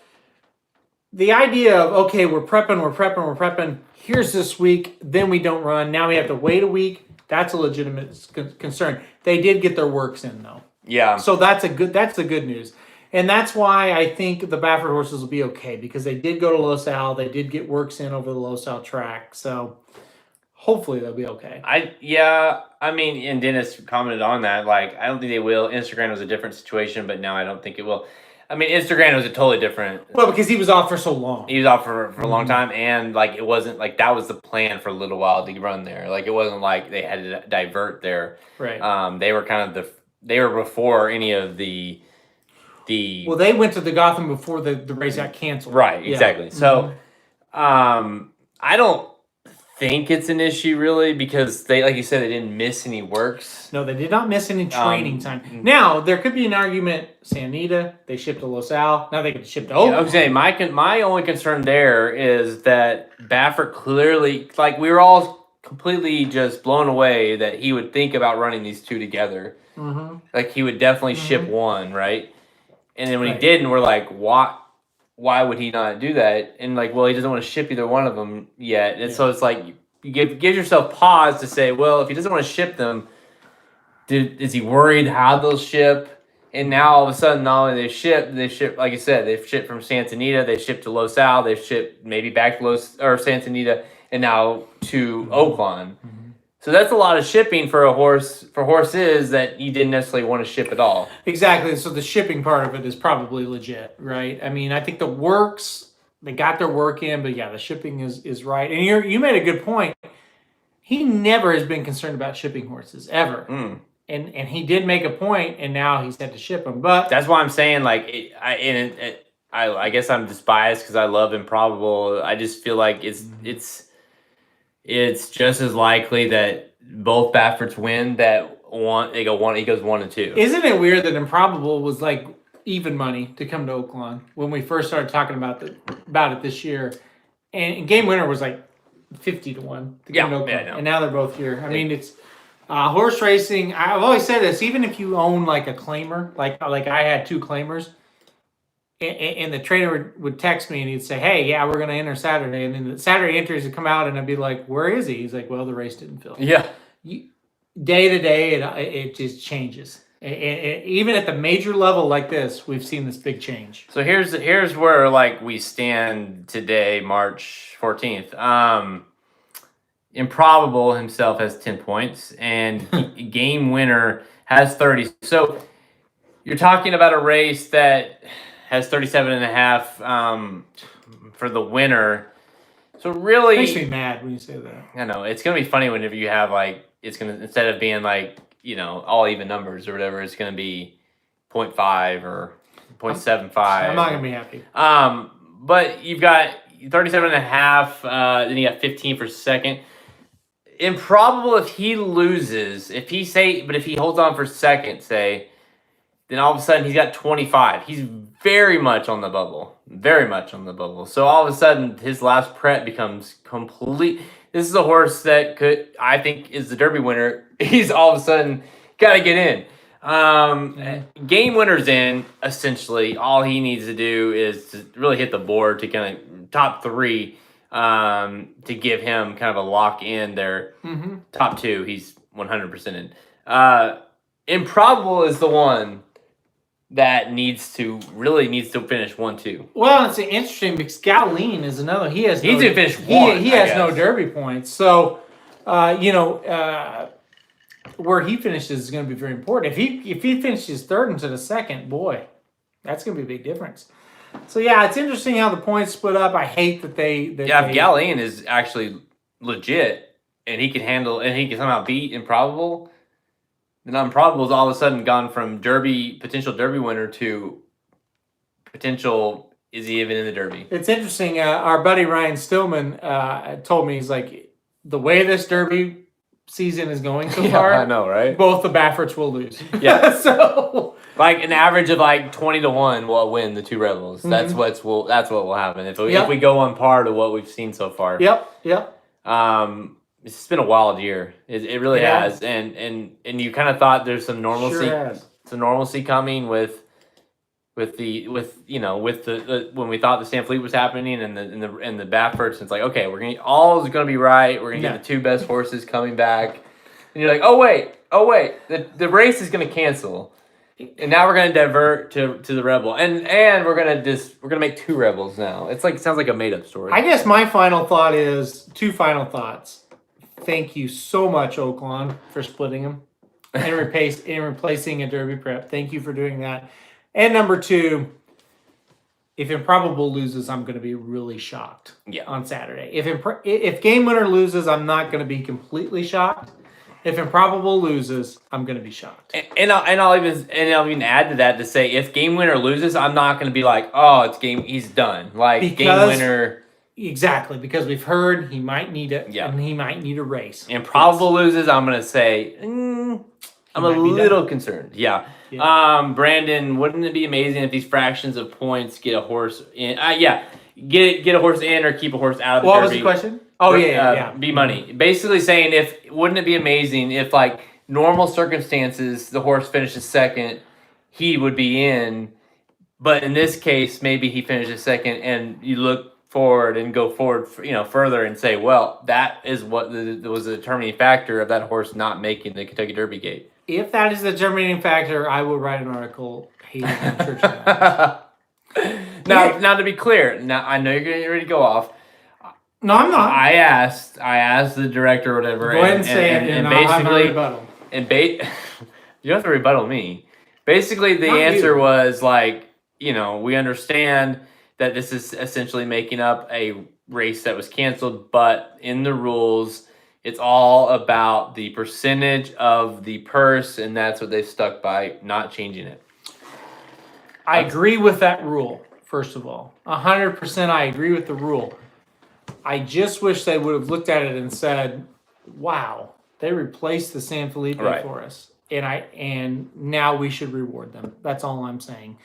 the idea of, okay, we're prepping, here's this week, then we don't run, now we have to wait a week, that's a legitimate concern. They did get their works in, though. Yeah. So that's the good news. And that's why I think the Baffert horses will be okay, because they did go to Los Al, they did get works in over the Los Al track. So hopefully they'll be okay. I mean, and Dennis commented on that. Like, I don't think they will. Instagram was a different situation, but now I don't think it will. I mean, Instagram was a totally different. Well, because he was off for so long. He was off for a long time, and like it wasn't like that was the plan for a little while to run there. Like it wasn't like they had to divert there. Right. They were kind of they were before any of the. Well, they went to the Gotham before the race got canceled. Right. Exactly. So, I don't think it's an issue really because they, like you said, they didn't miss any works. No, they did not miss any training time. Now there could be an argument. San Anita, they shipped to Los Al. Now they could ship to Oaklawn. Yeah, I was saying my only concern there is that Baffert clearly, like we were all completely just blown away that he would think about running these two together. Mm-hmm. Like he would definitely ship one, right? And then when he didn't, we're like, why would he not do that? And like, well, he doesn't want to ship either one of them yet. And so it's like you give yourself pause to say, well, if he doesn't want to ship them, is he worried how they'll ship? And now all of a sudden, not only they ship, like you said, they've shipped from Santa Anita, they've shipped to Los Al, they've shipped maybe back to Santa Anita, and now to Oaklawn. Mm-hmm. So that's a lot of shipping for horses that you didn't necessarily want to ship at all. Exactly. So the shipping part of it is probably legit, right? I mean, I think the works, they got their work in, but yeah, the shipping is right. And you made a good point. He never has been concerned about shipping horses ever. Mm. And he did make a point, and now he's had to ship them. But that's why I'm saying, like, I guess I'm just biased because I love Improbable. I just feel like it's just as likely that both Bafferts win that he goes 1 and 2. Isn't it weird that Improbable was like even money to come to Oaklawn when we first started talking about it this year, and Game Winner was like 50 to 1 to come to Oaklawn, and now they're both here. I mean, it's horse racing. I've always said this: even if you own like a claimer, like I had 2 claimers. And the trainer would text me and he'd say, hey, yeah, we're going to enter Saturday. And then the Saturday entries would come out and I'd be like, where is he? He's like, well, the race didn't fill. Yeah. Day to day, it just changes. Even at the major level like this, we've seen this big change. So here's where like we stand today, March 14th. Improbable himself has 10 points and Game Winner has 30. So you're talking about a race that has 37.5 for the winner. So really, it makes me mad when you say that. I know it's gonna be funny whenever you have like instead of being like all even numbers or whatever, it's gonna be 0.5 or 0.75. I'm not gonna be happy. But you've got 37.5. Then you got 15 for second. Improbable if he loses, if he holds on for second, say. Then all of a sudden he's got 25. He's very much on the bubble. Very much on the bubble. So all of a sudden his last prep becomes complete. This is a horse that I think is the Derby winner. He's all of a sudden got to get in. Game Winner's in, essentially. All he needs to do is to really hit the board to kind of top 3 to give him kind of a lock in there. Mm-hmm. Top 2, he's 100% in. Improbable is the one that needs to finish 1-2. Well, it's interesting because Galeen is another. He has to finish 1. He has no Derby points, so where he finishes is going to be very important. If he finishes 3rd instead of 2nd, boy, that's going to be a big difference. So yeah, it's interesting how the points split up. I hate that they. If Galeen is actually legit and he can somehow beat Improbable. Then Improbable's all of a sudden gone from potential Derby winner to potential, is he even in the Derby? It's interesting. Our buddy Ryan Stillman told me, he's like, the way this Derby season is going so far, I know, right? Both the Bafferts will lose. Yeah. So like an average of like 20 to 1 will win the 2 Rebels. Mm-hmm. That's what will happen if we go on par to what we've seen so far. Yep. It's been a wild year. It really has, and you kind of thought there's some normalcy, coming with when we thought the Stan Fleet was happening and the Bafferts. It's like, okay, all is gonna be right. We're gonna get the 2 best horses coming back, and you're like, oh wait, the race is gonna cancel, and now we're gonna divert to the Rebel, and we're gonna make 2 Rebels now. It's like, it sounds like a made up story. I guess my final thought is 2 final thoughts. thank you so much, Oaklawn, for splitting him and replacing a Derby prep. Thank you for doing that. And number 2, if Improbable loses, I'm going to be really shocked on Saturday. If Game Winner loses, I'm not going to be completely shocked. If Improbable loses, I'm going to be shocked. And I'll even add to that to say if Game Winner loses, I'm not going to be like, oh, he's done. Like Game Winner. Exactly, because we've heard he might need it, and he might need a race. Improbable loses, I'm going to say, I'm a little concerned. Yeah. Brandon, wouldn't it be amazing if these fractions of points get a horse in? Get a horse in or keep a horse out of the Derby. What was the question? Oh, yeah. Be money. Basically saying wouldn't it be amazing if like normal circumstances, the horse finishes second, he would be in. But in this case, maybe he finishes second and you look forward and go forward, further and say, well, that is what was the determining factor of that horse not making the Kentucky Derby gate. If that is the determining factor, I will write an article hating on church. Now to be clear, now I know you're getting ready to go off. No, I'm not. I asked the director or whatever. Go ahead and say it, and basically, rebuttal. You don't have to rebuttal me. Basically, the answer was like, we understand that this is essentially making up a race that was canceled, but in the rules, it's all about the percentage of the purse, and that's what they've stuck by, not changing it. I agree with that rule, first of all. 100% I agree with the rule. I just wish they would have looked at it and said, wow, they replaced the San Felipe for us. And now we should reward them. That's all I'm saying.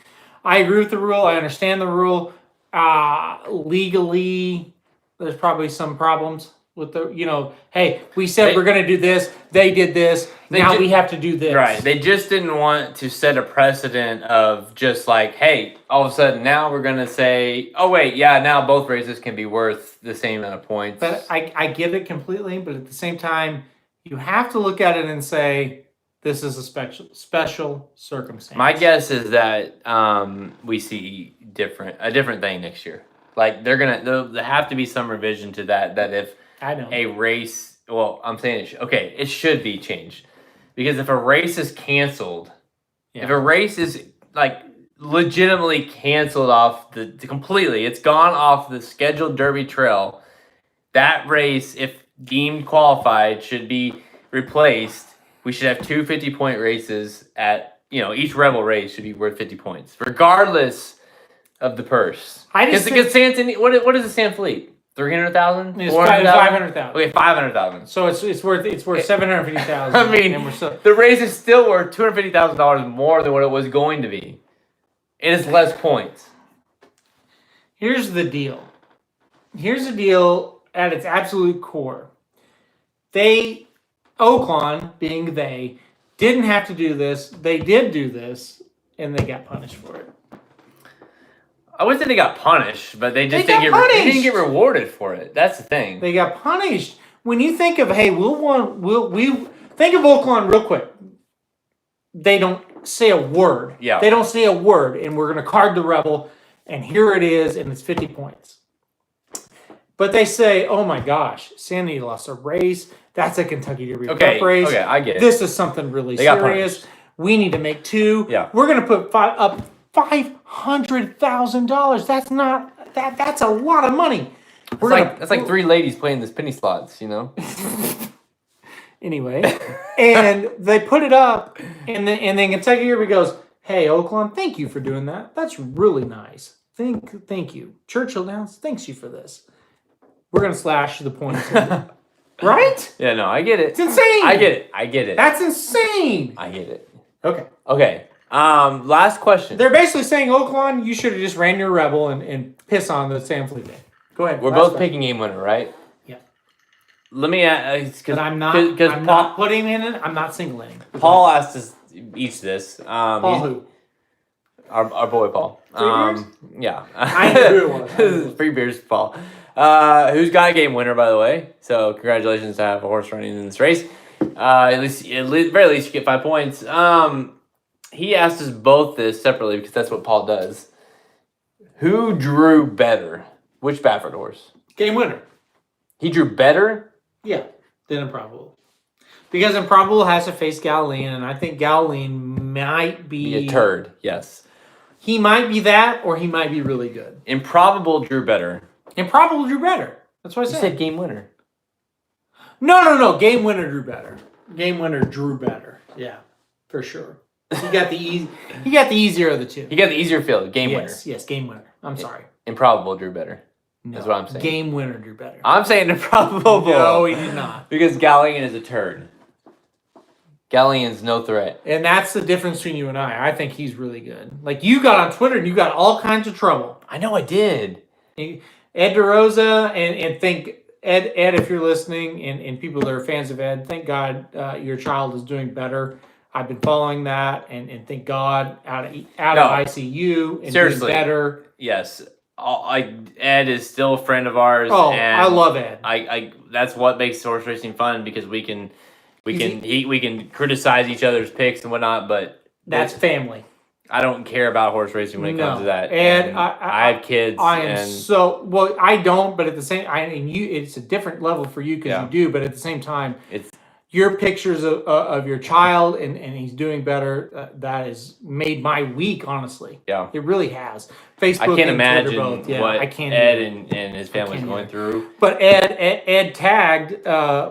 I agree with the rule. I understand the rule. Legally, there's probably some problems with the, hey, we said we're going to do this. They did this. Now we have to do this. Right. They just didn't want to set a precedent of just like, hey, all of a sudden now we're going to say, oh, wait, now both races can be worth the same amount of points. But I get it completely. But at the same time, you have to look at it and say, this is a special circumstance. My guess is that we see a different thing next year. Like there have to be some revision to that. That if a race, well, I'm saying it should be changed because if a race is canceled, if a race is like legitimately canceled off completely, it's gone off the scheduled Derby trail. That race, if deemed qualified, should be replaced. We should have 2 50-point races at, each Rebel race should be worth 50 points, regardless of the purse. Because what is the San Felipe? 300,000? It's 500,000. Okay, 500,000. So it's worth 750,000. I mean, the race is still worth $250,000 more than what it was going to be, and it's less points. Here's the deal. Here's the deal at its absolute core. Oaklawn, being they, didn't have to do this. They did do this, and they got punished for it. I wouldn't say they got punished, but they didn't get rewarded for it. That's the thing. They got punished. When you think of, hey, we think of Oaklawn real quick. They don't say a word. Yeah. They don't say a word, and we're going to card the Rebel, and here it is, and it's 50 points. But they say, oh my gosh, Sandy lost a race. That's a Kentucky Derby Cup race. Okay, I get it. This is something really serious. We need to make 2. Yeah. We're going to put up $500,000. That's a lot of money. That's like 3 ladies playing this penny slots, Anyway, and they put it up, and then Kentucky Derby goes, hey, Oaklawn, thank you for doing that. That's really nice. Thank you. Churchill Downs, thanks you for this. We're going to slash the points. Right? Yeah, no, I get it. It's insane. I get it. That's insane. I get it. Okay. Last question. They're basically saying, Oaklawn, you should have just ran your Rebel and piss on the San Felipe. Go ahead. We're both picking Game Winner, right? Yeah. Let me ask, because I'm not putting in it. I'm not singling. Paul asked us each this. Paul who? Our boy Paul. Yeah. I know who it was. Free beers, Paul. Who's got a Game Winner, by the way? So congratulations to have a horse running in this race. At very least, you get 5 points. He asked us both this separately because that's what Paul does. Who drew better? Which Baffert horse? Game Winner. He drew better? Yeah. than Improbable. Because Improbable has to face Galilean, and I think Galilean might Be a turd, yes. He might be that, or he might be really good. Improbable drew better. Improbable drew better. That's what I said. You said Game Winner. No. Game Winner drew better. Game Winner drew better. Yeah, for sure. He got the easier of the two. He got the easier field. Game Winner. Yes, Game Winner. I'm sorry. Improbable drew better. No, That's what I'm saying. Game Winner drew better. I'm saying Improbable. No, he did not. Because Galilean is a turd. Galilean's no threat. And that's the difference between you and I. I think he's really good. Like, you got on Twitter and you got all kinds of trouble. I know I did. Ed DeRosa, and think, Ed, if you're listening, and people that are fans of Ed, thank God your child is doing better. I've been following that, and thank God out of ICU and seriously, doing better. Yes. Ed is still a friend of ours. Oh, and I love Ed. I that's what makes horse racing fun, because we can criticize each other's picks and whatnot, but that's family. I don't care about horse racing when it comes to that. And I have kids. I don't, but at the same, it's a different level for you because you do, but at the same time, it's your pictures of your child and he's doing better. That has made my week, honestly. Yeah, it really has. Facebook, I can't and imagine Twitter both. Yeah, what I can't Ed and his family's going through. But Ed tagged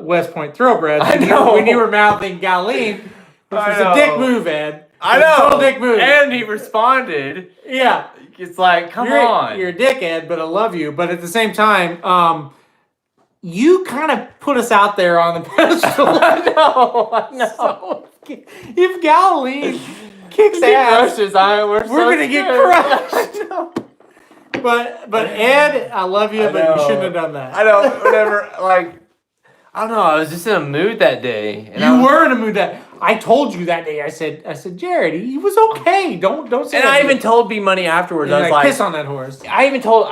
West Point Thoroughbreds when you were mouthing Galilean, which was a dick move, Ed. I know. Total dick move. And he responded. Yeah. It's like, come on. You're a dickhead, but I love you. But at the same time, you kind of put us out there on the pedestal. I know. So, if Galilean kicks ass, we're going to get crushed. But Ed, I love you, but you shouldn't have done that. I know. Whatever. I don't know. I was just in a mood that day. And you were in a mood that I told you that day. I said, Jared, he was okay. Don't say. And that. I even told B Money afterwards. I was like, piss on that horse. I even told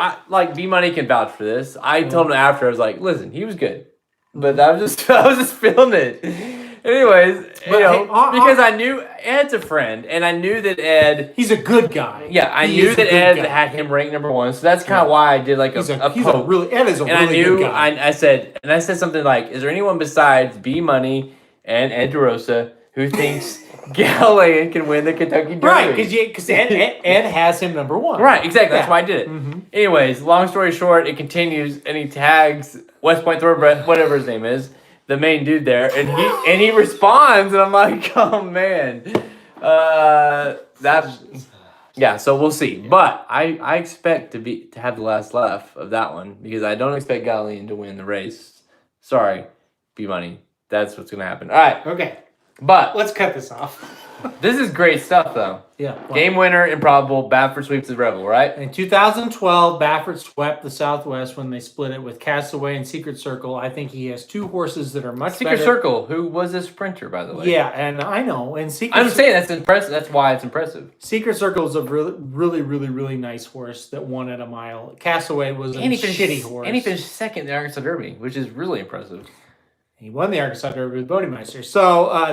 B Money can vouch for this. I told him after. I was like, listen, he was good, but I was just feeling it. Anyways, because I knew Ed's a friend, and I knew that Ed... He's a good guy. Yeah, I knew that Ed had him ranked number one, so that's kind of why I did like a poke. Ed is a really good guy. I said something like, is there anyone besides B Money and Ed DeRosa who thinks Galilean can win the Kentucky Derby? Right, because Ed has him number one. Right, exactly. That's why I did it. Mm-hmm. Anyways, long story short, it continues, and he tags West Point Thoroughbred, whatever his name is, the main dude there, and he responds, and I'm like, oh man, so we'll see. Yeah. But I expect to have the last laugh of that one, because I don't expect Galilean to win the race. Sorry, B Money. That's what's gonna happen. All right. Okay. But let's cut this off. This is great stuff, though. Yeah. Well, Game Winner, Improbable, Baffert sweeps the Rebel, right? In 2012, Baffert swept the Southwest when they split it with Castaway and Secret Circle. I think he has two horses that are much better. Secret Circle, who was a sprinter, by the way. Yeah, and I know. And I'm saying that's impressive. That's why it's impressive. Secret Circle is a really nice horse that won at a mile. Castaway was a shitty horse. And he finished second in the Arkansas Derby, which is really impressive. He won the Arkansas Derby with Bodemeister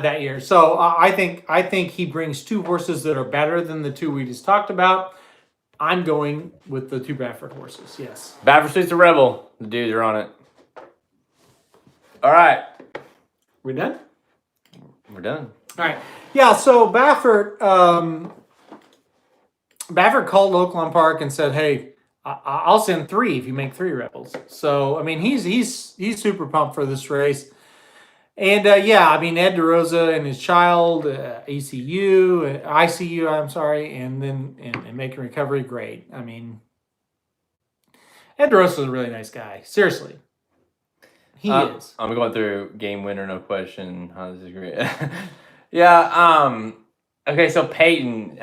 that year. So I think he brings two horses that are better than the two we just talked about. I'm going with the two Baffert horses. Yes. Baffert sweeps the Rebel. The dudes are on it. All right. We done? We're done. All right. Yeah. So Baffert called Oaklawn Park and said, "Hey, I'll send 3 if you make 3 Rebels." So I mean, he's super pumped for this race, and Ed DeRosa and his child, ICU, I'm sorry, and then and making recovery great. I mean, Ed DeRosa is a really nice guy. Seriously, he is. I'm going through Game Winner, no question. Oh, this is great. Yeah. Okay, so Peyton.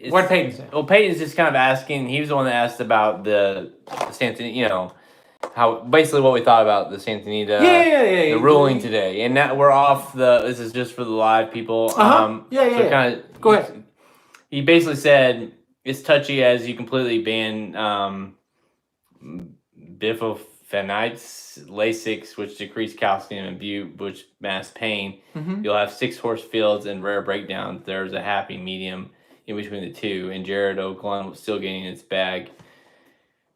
What did Peyton say? Well, Peyton's just kind of asking. He was the one that asked about the Santa, how basically what we thought about the Santa Anita, the ruling today, and that we're off the. This is just for the live people. Kind of go ahead. He basically said it's touchy as you completely ban bifenthanites, Lasix, which decrease calcium and butte, which mask pain. Mm-hmm. You'll have 6 horse fields and rare breakdowns. There's a happy medium in between the two, and Jared Oaklawn was still getting its bag.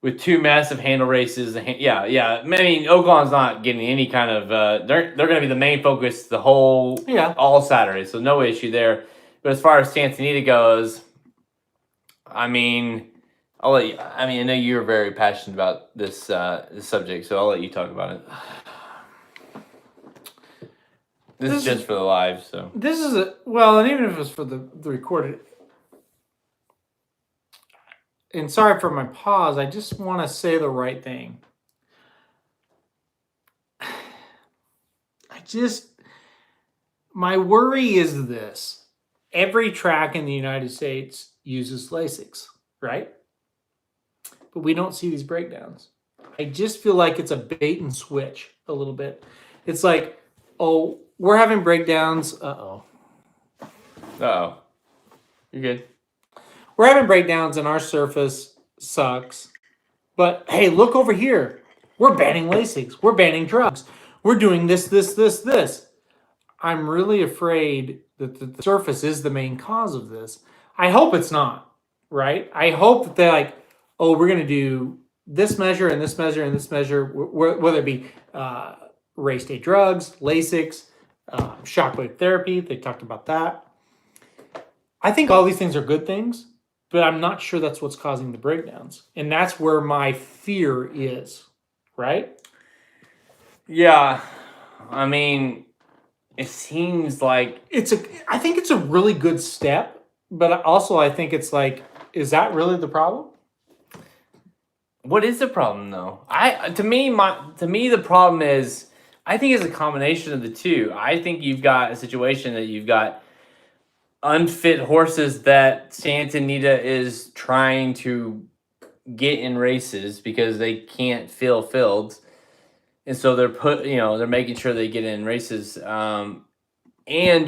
with 2 massive handle races. Yeah. I mean, Oaklawn's not getting any kind of. They're going to be the main focus the whole all Saturday, so no issue there. But as far as Santa Anita goes, I mean, I'll let you. I mean, I know you're very passionate about this subject, so I'll let you talk about it. This is just for the live, so this is and even if it was for the recorded. And sorry for my pause. I just want to say the right thing. My worry is this. Every track in the United States uses Lasix, right? But we don't see these breakdowns. I just feel like it's a bait and switch a little bit. It's like, oh, we're having breakdowns. Uh-oh. You're good. We're having breakdowns and our surface sucks. But hey, look over here. We're banning Lasix. We're banning drugs. We're doing this. I'm really afraid that the surface is the main cause of this. I hope it's not, right? I hope that they're like, oh, we're going to do this measure and this measure and this measure, whether it be race day drugs, Lasix, shockwave therapy. They talked about that. I think all these things are good things, but I'm not sure that's what's causing the breakdowns. And that's where my fear is, right? Yeah. I mean, it seems like I think it's a really good step, but also I think it's like, is that really the problem? What is the problem though? To me the problem is I think it's a combination of the two. I think you've got a situation that you've got unfit horses that Santa Anita is trying to get in races because they can't fill fields. And so they're making sure they get in races. And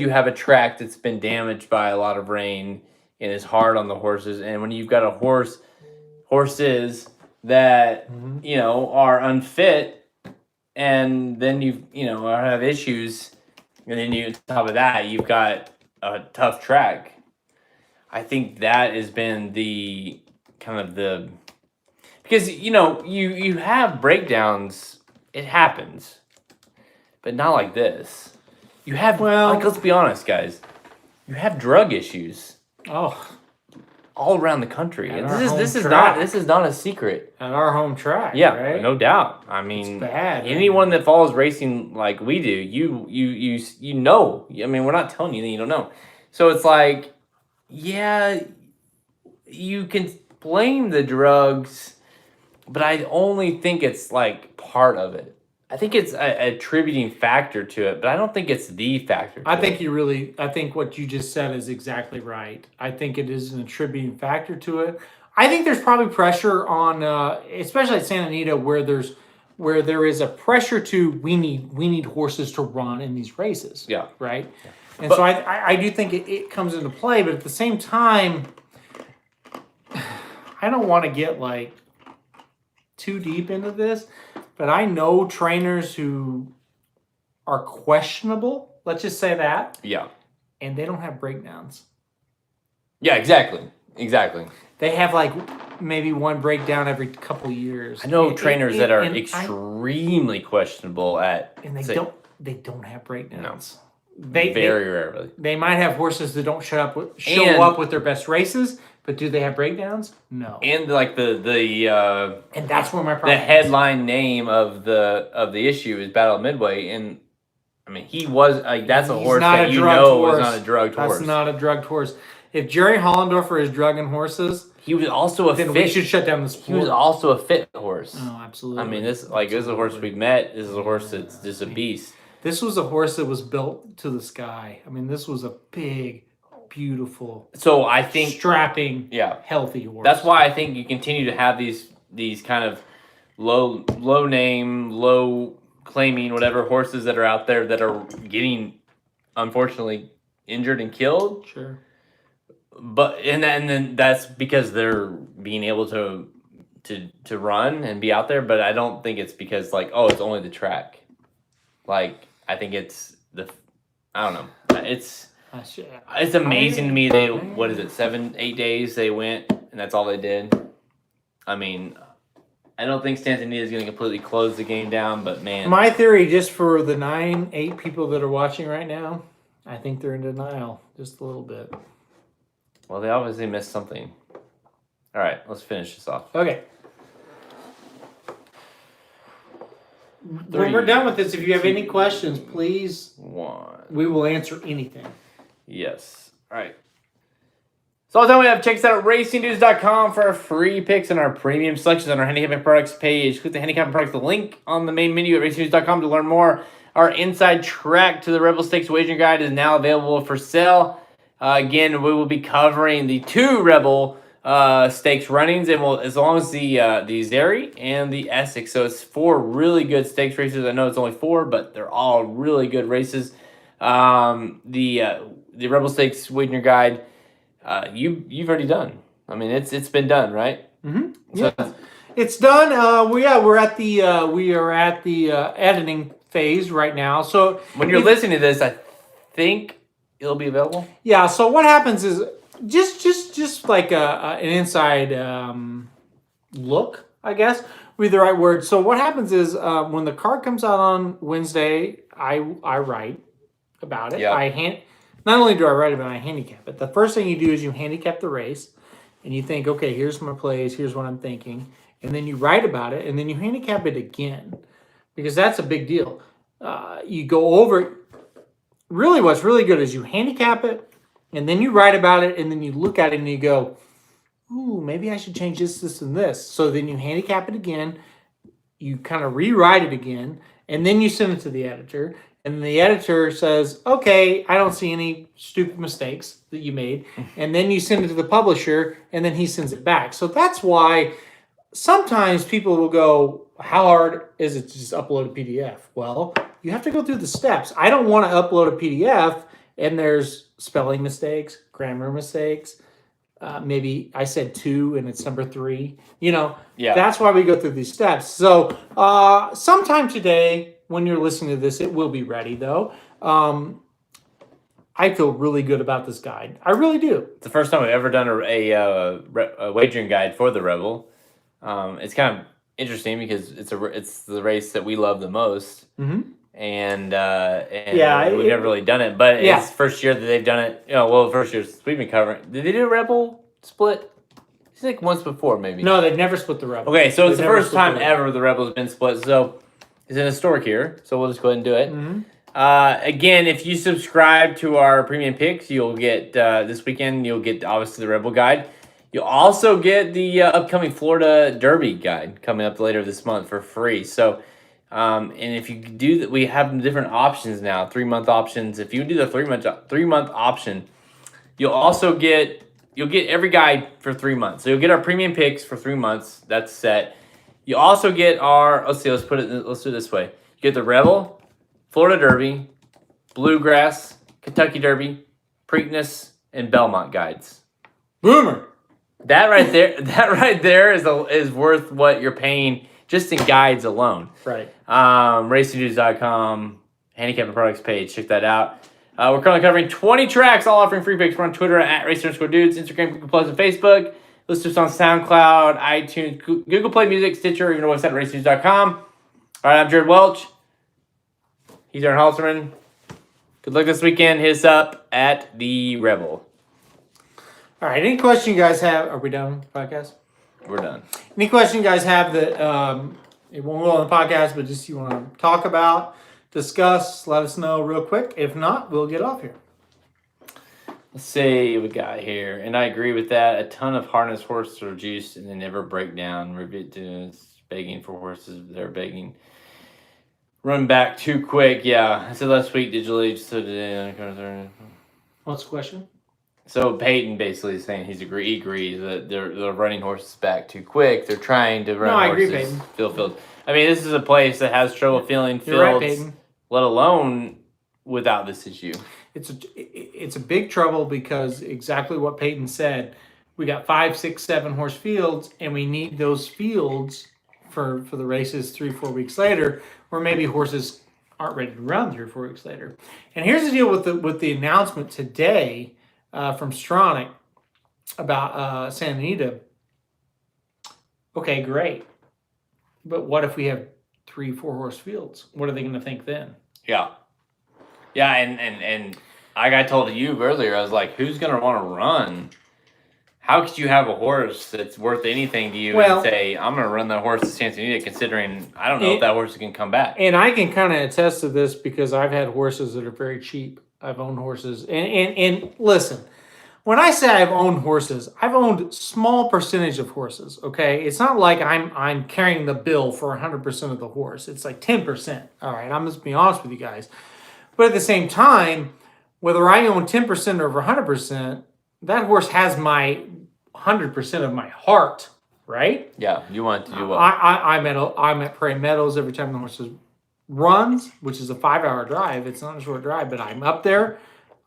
you have a track that's been damaged by a lot of rain and is hard on the horses. And when you've got horses that, are unfit and then have issues, and then on top of that, you've got a tough track. I think that has been the kind of because you have breakdowns. It happens, but not like this. You have let's be honest, guys. You have drug issues. All around the country. And this is not a secret. At our home track. Yeah, right? No doubt. I mean, it's bad. Anyone that follows racing like we do, you know. I mean, we're not telling you that you don't know. So it's like, yeah, you can blame the drugs, but I only think it's like part of it. I think it's a attributing factor to it, but I don't think it's the factor. I think what you just said is exactly right. I think it is an attributing factor to it. I think there's probably pressure on, especially at Santa Anita, where there is a pressure to we need horses to run in these races. Yeah. Right. Yeah. And so I do think it comes into play, but at the same time, I don't want to get like too deep into this, but I know trainers who are questionable. Let's just say that. Yeah. And they don't have breakdowns. Yeah, exactly. They have like maybe one breakdown every couple years. I know trainers that are extremely questionable and they don't have breakdowns. No. Very rarely. They might have horses that don't show up with their best races, but do they have breakdowns? No. And like and that's where my problem the headline name of the issue is Battle of Midway, and I mean he was like that's a horse that was not a drugged horse. That's not a drugged horse. If Jerry Hollendorfer is drugging horses, he was also then we should shut down the sport. He was also a fit horse. Oh, absolutely. I mean this is a horse we've met. This is a horse that's just a beast. This was a horse that was built to the sky. I mean, this was a big, beautiful, so I think strapping, healthy horse. That's why I think you continue to have these kind of low name, low claiming whatever horses that are out there that are getting unfortunately injured and killed. Sure. But and then that's because they're being able to run and be out there, but I don't think it's because like it's only the track. Like I think it's I don't know. It's amazing to me. They 7-8 days they went and that's all they did. I mean, I don't think Santa Anita is going to completely close the game down, but man. My theory, just for the 8 people that are watching right now, I think they're in denial just a little bit. Well, they obviously missed something. All right, let's finish this off. Okay. When we're done with this, if you have any questions, please. 1. We will answer anything. Yes. All right. So all the time we have, check us out at racingdudes.com for our free picks and our premium selections on our handicapping products page. Click the handicapping products, the link on the main menu at racingdudes.com to learn more. Our inside track to the Rebel Stakes wagering guide is now available for sale. Again, we will be covering the 2 Rebel stakes runnings, and as long as the Zeri and the Essex. So it's 4 really good stakes races. I know it's only 4, but they're all really good races. The Rebel Stakes wagering guide. You've already done. I mean, it's been done, right? Mm-hmm. Yeah, it's done. We are at the editing phase right now. So when you're listening to this, I think it'll be available. Yeah. So what happens is just like an inside look, I guess, would be the right word. So what happens is when the card comes out on Wednesday, I write about it. Yep. Not only do I write about it, I handicap it. The first thing you do is you handicap the race, and you think, okay, here's my plays, here's what I'm thinking, and then you write about it, and then you handicap it again, because that's a big deal. You go over it. Really, what's really good is you handicap it, and then you write about it, and then you look at it, and you go, ooh, maybe I should change this, and this. So then you handicap it again, you kind of rewrite it again, and then you send it to the editor. And the editor says, okay, I don't see any stupid mistakes that you made. And then you send it to the publisher, and then he sends it back. So that's why sometimes people will go, how hard is it to just upload a PDF? Well, you have to go through the steps. I don't want to upload a PDF, and there's spelling mistakes, grammar mistakes. Maybe I said 2, and it's number 3. That's why we go through these steps. So sometime today, when you're listening to this, it will be ready, though. I feel really good about this guide. I really do. It's the first time I've ever done a wagering guide for the Rebel. It's kind of interesting because it's the race that we love the most. Mm-hmm. And we've never really done it. But it's the first year that they've done it. First year we've been covering. Did they do a Rebel split? It's like once before, maybe. No, they've never split the Rebel. Okay, so it's the first time ever the Rebel's been split. So it's an historic here, so we'll just go ahead and do it. Mm-hmm. Again, if you subscribe to our premium picks, you'll get this weekend. You'll get obviously the Rebel guide. You'll also get the upcoming Florida Derby guide coming up later this month for free. So, and if you do that, we have different options now, 3-month options. If you do the 3-month option, you'll get every guide for 3 months. So you'll get our premium picks for 3 months. That's set. You also get our, let's do it this way. You get the Rebel, Florida Derby, Bluegrass, Kentucky Derby, Preakness, and Belmont guides. Boomer. That right there is worth what you're paying just in guides alone. Right. RacingDudes.com, handicapping products page. Check that out. We're currently covering 20 tracks, all offering free picks. We're on Twitter at @Racer_Dudes, Instagram, Google Plus, and Facebook. Listen to us on SoundCloud, iTunes, Google Play Music, Stitcher, or even our website at racingdudes.com. All right, I'm Jared Welch. He's Aaron Halterman. Good luck this weekend. Hit us up at the Rebel. All right, any question you guys have? Are we done with the podcast? We're done. Any question you guys have that it won't go on the podcast, but just you want to talk about, discuss, let us know real quick. If not, we'll get off here. Let's see what we got here. And I agree with that. A ton of harness horses are juiced and they never break down. It's begging for horses. They're begging. Run back too quick. Yeah. I said last week digitally. What's the question? So Peyton basically is saying he agrees that they're running horses back too quick. They're trying to run horses. I agree, Peyton. Field. I mean, this is a place that has trouble filling fields, right, Peyton. Let alone without this issue. It's a big trouble because exactly what Peyton said. We got 5, 6, 7 horse fields, and we need those fields for the races 3-4 weeks later, where maybe horses aren't ready to run 3 or 4 weeks later. And here's the deal with the announcement today from Stronach about Santa Anita. Okay, great. But what if we have 3-4 horse fields? What are they going to think then? Yeah. Yeah, and like I told you earlier, I was like, who's going to want to run? How could you have a horse that's worth anything to you and say, I'm going to run that horse to Santa Anita, considering I don't know if that horse can come back? And I can kind of attest to this because I've had horses that are very cheap. I've owned horses. And listen, when I say I've owned horses, I've owned small percentage of horses, okay? It's not like I'm carrying the bill for 100% of the horse. It's like 10%. All right, I'm just being honest with you guys. But at the same time, whether I own 10% or over 100%, that horse has my 100% of my heart, right? Yeah, you want to do well. I'm at Prairie Meadows every time the horse runs, which is a 5-hour drive. It's not a short drive, but I'm up there.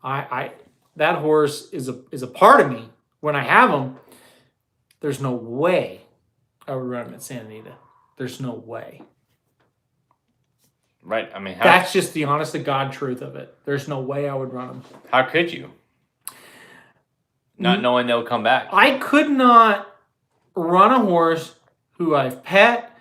That horse is a part of me. When I have him, there's no way I would run him at Santa Anita. There's no way. Right. I mean, that's just the honest to God truth of it. There's no way I would run him. How could you? Not knowing they'll come back. I could not run a horse who I've pet,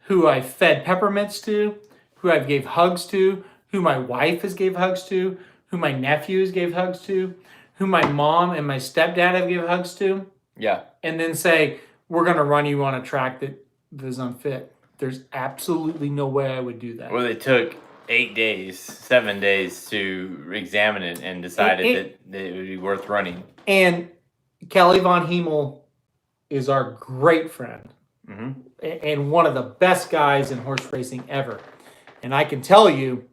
who I've fed peppermints to, who I've gave hugs to, who my wife has gave hugs to, who my nephews gave hugs to, who my mom and my stepdad have given hugs to. Yeah. And then say, we're going to run you on a track that is unfit. There's absolutely no way I would do that. Well, they took 7 days to examine it and decided that it would be worth running. And Kelly Von Hemel is our great friend. Mm-hmm. And one of the best guys in horse racing ever. And I can tell you,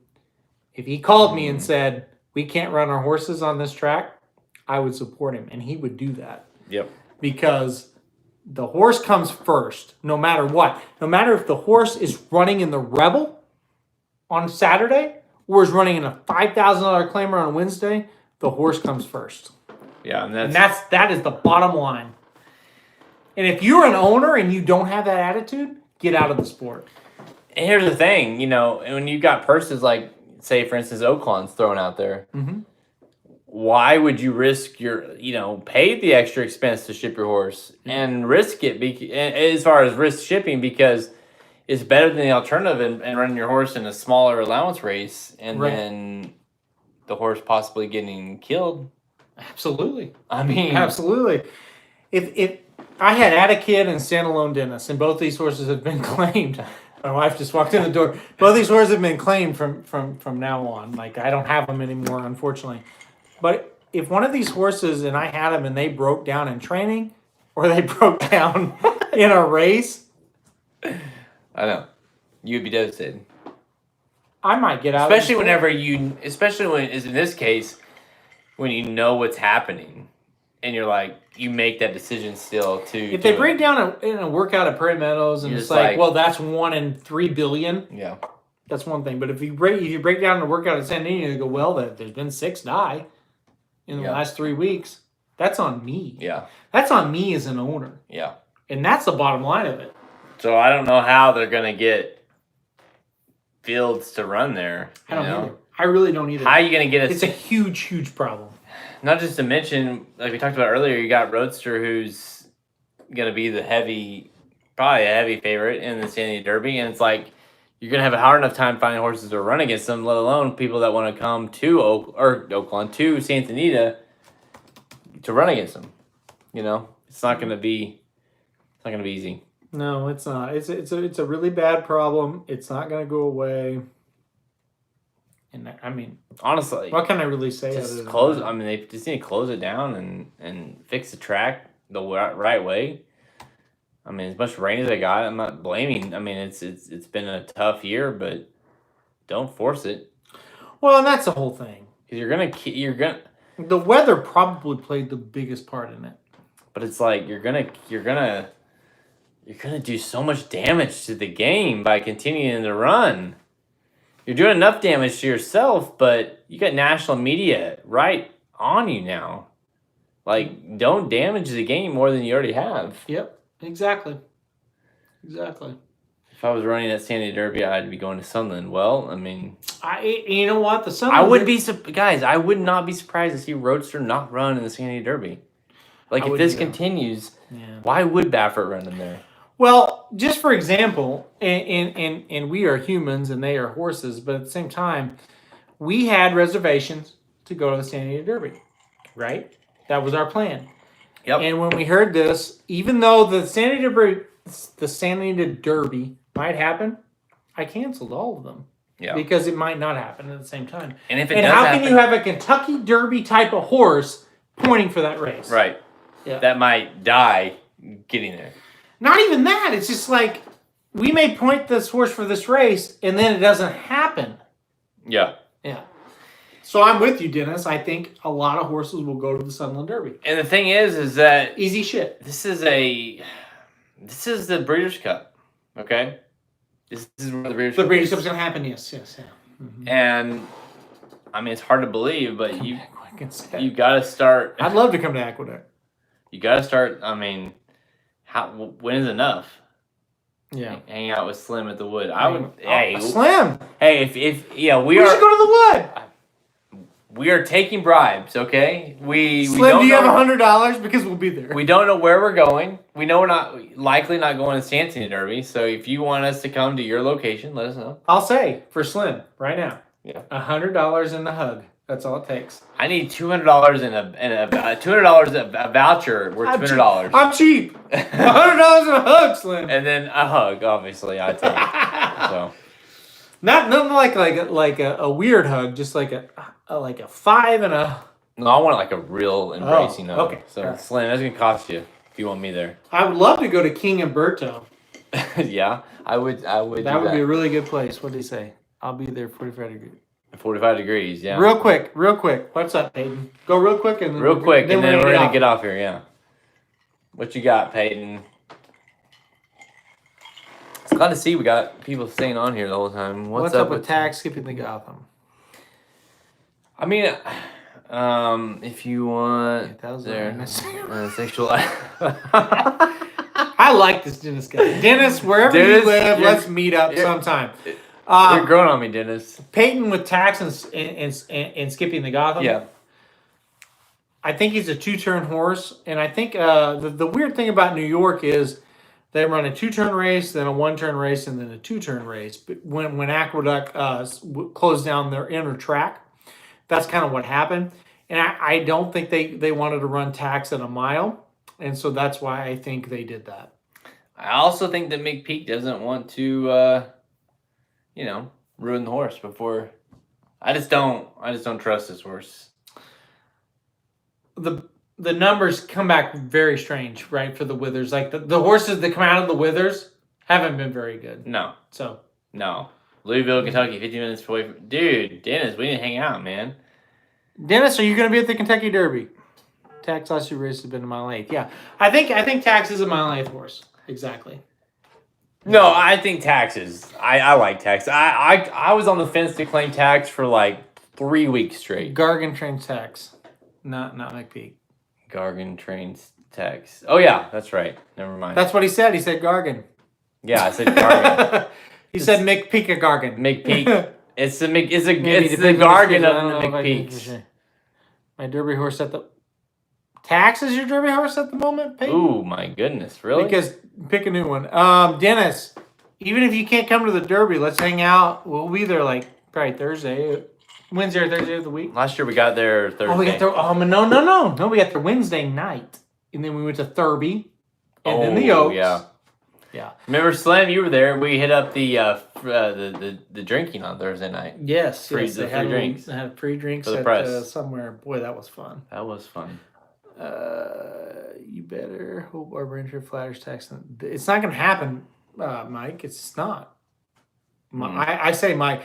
if he called me and said, we can't run our horses on this track, I would support him. And he would do that. Yep. Because the horse comes first, no matter what. No matter if the horse is running in the Rebel on Saturday or is running in a $5,000 claimer on Wednesday, the horse comes first. Yeah, and that is the bottom line. And if you're an owner and you don't have that attitude, get out of the sport. And here's the thing, when you've got purses like, say, for instance, Oaklawn's thrown out there, why would you risk pay the extra expense to ship your horse and risk it as far as risk shipping, because it's better than the alternative and running your horse in a smaller allowance race and then the horse possibly getting killed. Absolutely. I mean, absolutely. If I had a kid and standalone Dennis, and both these horses have been claimed. My wife just walked in the door. Both these horses have been claimed from now on. Like, I don't have them anymore, unfortunately. But if one of these horses and I had them and they broke down in training or they broke down in a race, I know. You'd be devastated. I might get out. Especially when, as in this case, when you know what's happening and you're like, you make that decision still to. If they break down in a workout at Prairie Meadows and it's like, well, that's 1 in 3 billion. Yeah. That's one thing. But if you break down in a workout at San Diego, you go, well, there's been 6 die in the last 3 weeks. That's on me. Yeah. That's on me as an owner. Yeah. And that's the bottom line of it. So I don't know how they're going to get fields to run there. I don't either. I really don't either. How are you going to get It's a huge, huge problem. Not just to mention, like we talked about earlier, you got Roadster, who's going to be probably a heavy favorite in the Santa Anita Derby. And it's like, you're going to have a hard enough time finding horses to run against them, let alone people that want to come to Oaklawn, to Santa Anita to run against them. It's not going to be easy. No, it's not. It's a really bad problem. It's not going to go away. And I mean, honestly, what can I really say? Just close. I mean, they just need to close it down and fix the track the right way. I mean, as much rain as they got, I'm not blaming. I mean, it's been a tough year, but don't force it. Well, and that's the whole thing. Because you're gonna. The weather probably played the biggest part in it. But it's like you're gonna do so much damage to the game by continuing to run. You're doing enough damage to yourself, but you got national media right on you now. Like, don't damage the game more than you already have. Yep, exactly. If I was running at Santa Anita Derby, I'd be going to Sunland. Well, I mean, you know what? The Sunland. I would not be surprised to see Roadster not run in the Santa Anita Derby. Like, if this continues, why would Baffert run in there? Well, just for example, and we are humans and they are horses, but at the same time, we had reservations to go to the San Diego Derby, right? That was our plan. Yep. And when we heard this, even though the San Diego Derby might happen, I canceled all of them. Yeah. Because it might not happen at the same time. And if it and does how happen, can you have a Kentucky Derby type of horse pointing for that race? Right. Yeah. That might die getting there. Not even that. It's just like we may point this horse for this race, and then it doesn't happen. Yeah. Yeah. So I'm with you, Dennis. I think a lot of horses will go to the Sunland Derby. And the thing is that easy shit. This is the Breeders' Cup, okay? This is where the Breeders' Cup. The Breeders' Cup is going to happen. Yes. Yeah. Mm-hmm. And I mean, it's hard to believe, but you got to start. I'd love to come to Aqueduct. You got to start. I mean, when is enough? Yeah, hanging out with Slim at the Wood. I would. Hey, Slim. Hey, if we should go to the Wood. We are taking bribes, okay? Slim, we don't do you have $100 because we'll be there? We don't know where we're going. We know we're likely not going to Santini Derby. So if you want us to come to your location, let us know. I'll say for Slim right now. Yeah, $100 in the hug. That's all it takes. I need $200 and a $200 a voucher worth $200. I'm cheap. $100 and a hug, Slim. And then a hug, obviously. I take. So. Nothing like a weird hug, just like a 5 and a. No, I want like a real embracing hug. Okay. So right. Slim, that's gonna cost you if you want me there. I would love to go to King Umberto. Yeah, I would. That would be a really good place. What did he say? I'll be there 45 degrees. 45 degrees, yeah. Real quick. What's up, Peyton? Go real quick and then we're gonna get off here. Yeah. What you got, Peyton? It's glad to see we got people staying on here the whole time. What's up with Tag skipping the Gotham? I mean, if you want sexual. I like this Dennis guy. Dennis, wherever you live, let's meet up sometime. You're growing on me, Dennis. Peyton with Tax and skipping the Gotham. Yeah. I think he's a 2-turn horse, and I think the weird thing about New York is they run a 2-turn race, then a 1-turn race, and then a 2-turn race. But when Aqueduct closed down their inner track, that's kind of what happened. And I don't think they wanted to run Tax at a mile, and so that's why I think they did that. I also think that McPeak doesn't want to, ruin the horse before. I just don't trust this horse. The numbers come back very strange, right, for the Withers. Like the horses that come out of the Withers haven't been very good. No. So. No. Louisville, Kentucky, 50 minutes away from... Dude, Dennis, we need to hang out, man. Dennis, are you going to be at the Kentucky Derby? Tax last 2 races has been a mile 8. Yeah. I think Tax is a mile 8 horse. Exactly. No, I think Tax is... I like Tax. I was on the fence to claim Tax for like 3 weeks straight. Gargan trains Tax. Not McPeak. Gargan trains Tax. Oh, yeah. That's right. Never mind. That's what he said. He said Gargan. Yeah, I said Gargan. He said McPeak a Gargan. McPeak. It's the Gargan of the McPeaks. My Derby horse at the... Tax is your Derby horse at the moment, Peyton? Ooh, my goodness. Really? Because pick a new one. Dennis, even if you can't come to the Derby, let's hang out. We'll be there like probably Thursday. Wednesday or Thursday of the week. Last year we got there Thursday. Oh, we got there. No. We got there Wednesday night. And then we went to Thurby. And then the Oaks. Yeah. Remember, Slim, you were there. We hit up the drinking on Thursday night. Yes. Free drinks. They had free drinks for the press. Somewhere. Boy, that was fun. That was fun. You better hope our rancher flatters Tax. It's not going to happen, Mike. It's just not. I say Mike.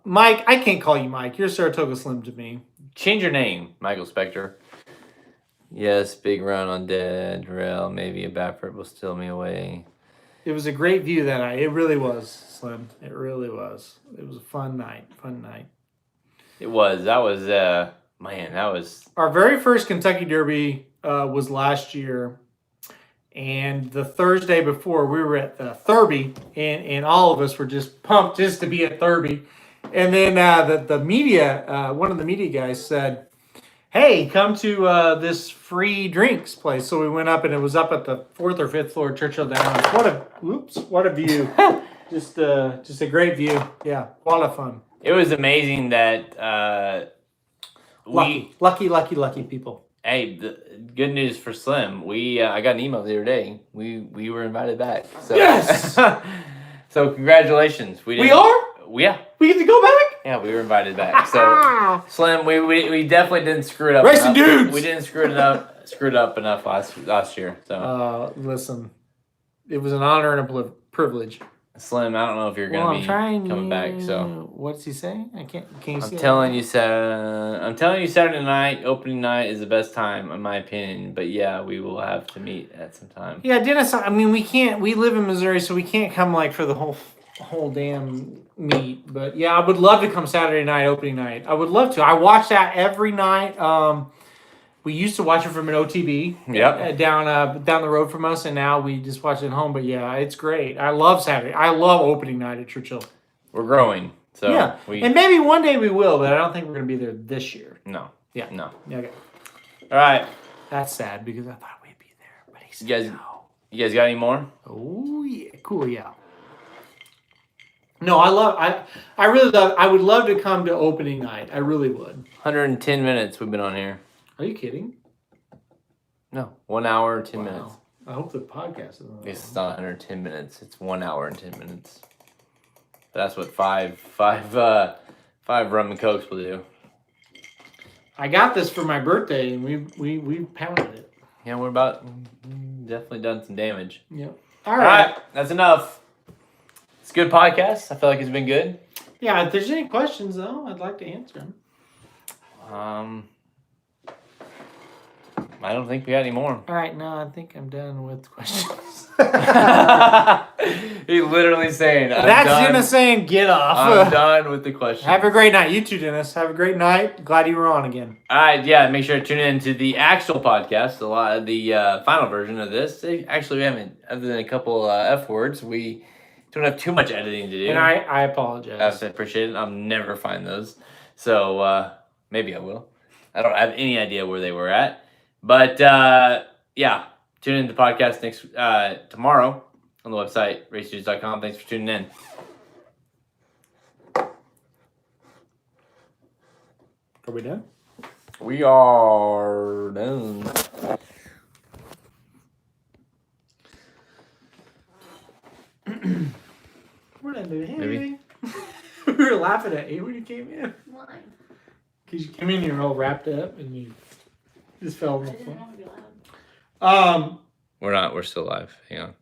Mike, I can't call you Mike. You're Saratoga Slim to me. Change your name, Michael Spector. Yes, big run on dead rail. Maybe a Baffert will steal me away. It was a great view that night. It really was, Slim. It really was. It was a fun night. It was. That was, that was... Our very first Kentucky Derby was last year. And the Thursday before, we were at the Thurby. And all of us were just pumped just to be at Thurby. And then the media, one of the media guys said, hey, come to this free drinks place. So we went up, and it was up at the 4th or 5th floor of Churchill Downs. What a view. Just a great view. Yeah, a lot of fun. It was amazing that Lucky people. Hey, the good news for Slim. I got an email the other day. We were invited back. So. Yes. So congratulations. We are. Yeah. We get to go back. Yeah, we were invited back. So Slim, we definitely didn't screw it up. Racing dudes. We didn't screw it up enough last year. So listen, it was an honor and a privilege. Slim, I don't know if you're gonna be coming back. So what's he saying? Can you see? I'm telling you, Saturday night, opening night is the best time, in my opinion. But yeah, we will have to meet at some time. Yeah, Dennis. I mean, we can't. We live in Missouri, so we can't come like for the whole damn meet. But yeah, I would love to come Saturday night, opening night. I would love to. I watch that every night. We used to watch it from an OTB down the road from us, and now we just watch it at home. But yeah, it's great. I love Saturday. I love opening night at Churchill. We're growing, so yeah, and maybe one day we will, but I don't think we're gonna be there this year. No. Yeah. No. Okay. All right. That's sad because I thought we'd be there, but he said no. You guys got any more? Oh yeah, cool. Yeah. No, I really love. I would love to come to opening night. I really would. 110 minutes we've been on here. Are you kidding? No, 1 hour, 10 minutes. I hope the podcast is on. It's not 110 minutes. It's 1 hour and 10 minutes. That's what five rum and cokes will do. I got this for my birthday, and we pounded it. Yeah, we're definitely done some damage. Yep. All right, that's enough. It's a good podcast. I feel like it's been good. Yeah, if there's any questions though, I'd like to answer them. I don't think we got any more. All right, no, I think I'm done with questions. He's literally saying, That's Dennis saying, get off. I'm done with the questions. Have a great night. You too, Dennis. Have a great night. Glad you were on again. All right, yeah, make sure to tune in to the actual podcast, the final version of this. Actually, we haven't, other than a couple F words, we don't have too much editing to do. And I apologize. I appreciate it. I'll never find those. So maybe I will. I don't have any idea where they were at. But yeah, tune in to the podcast tomorrow on the website, racedudes.com. Thanks for tuning in. Are we done? We are done. We're done, dude. Hey. Maybe. We were laughing at you when you came in. Why? Because you came in, you're all wrapped up, and you just fell on the I didn't floor. want to be loud. We're not. We're still live. Hang on.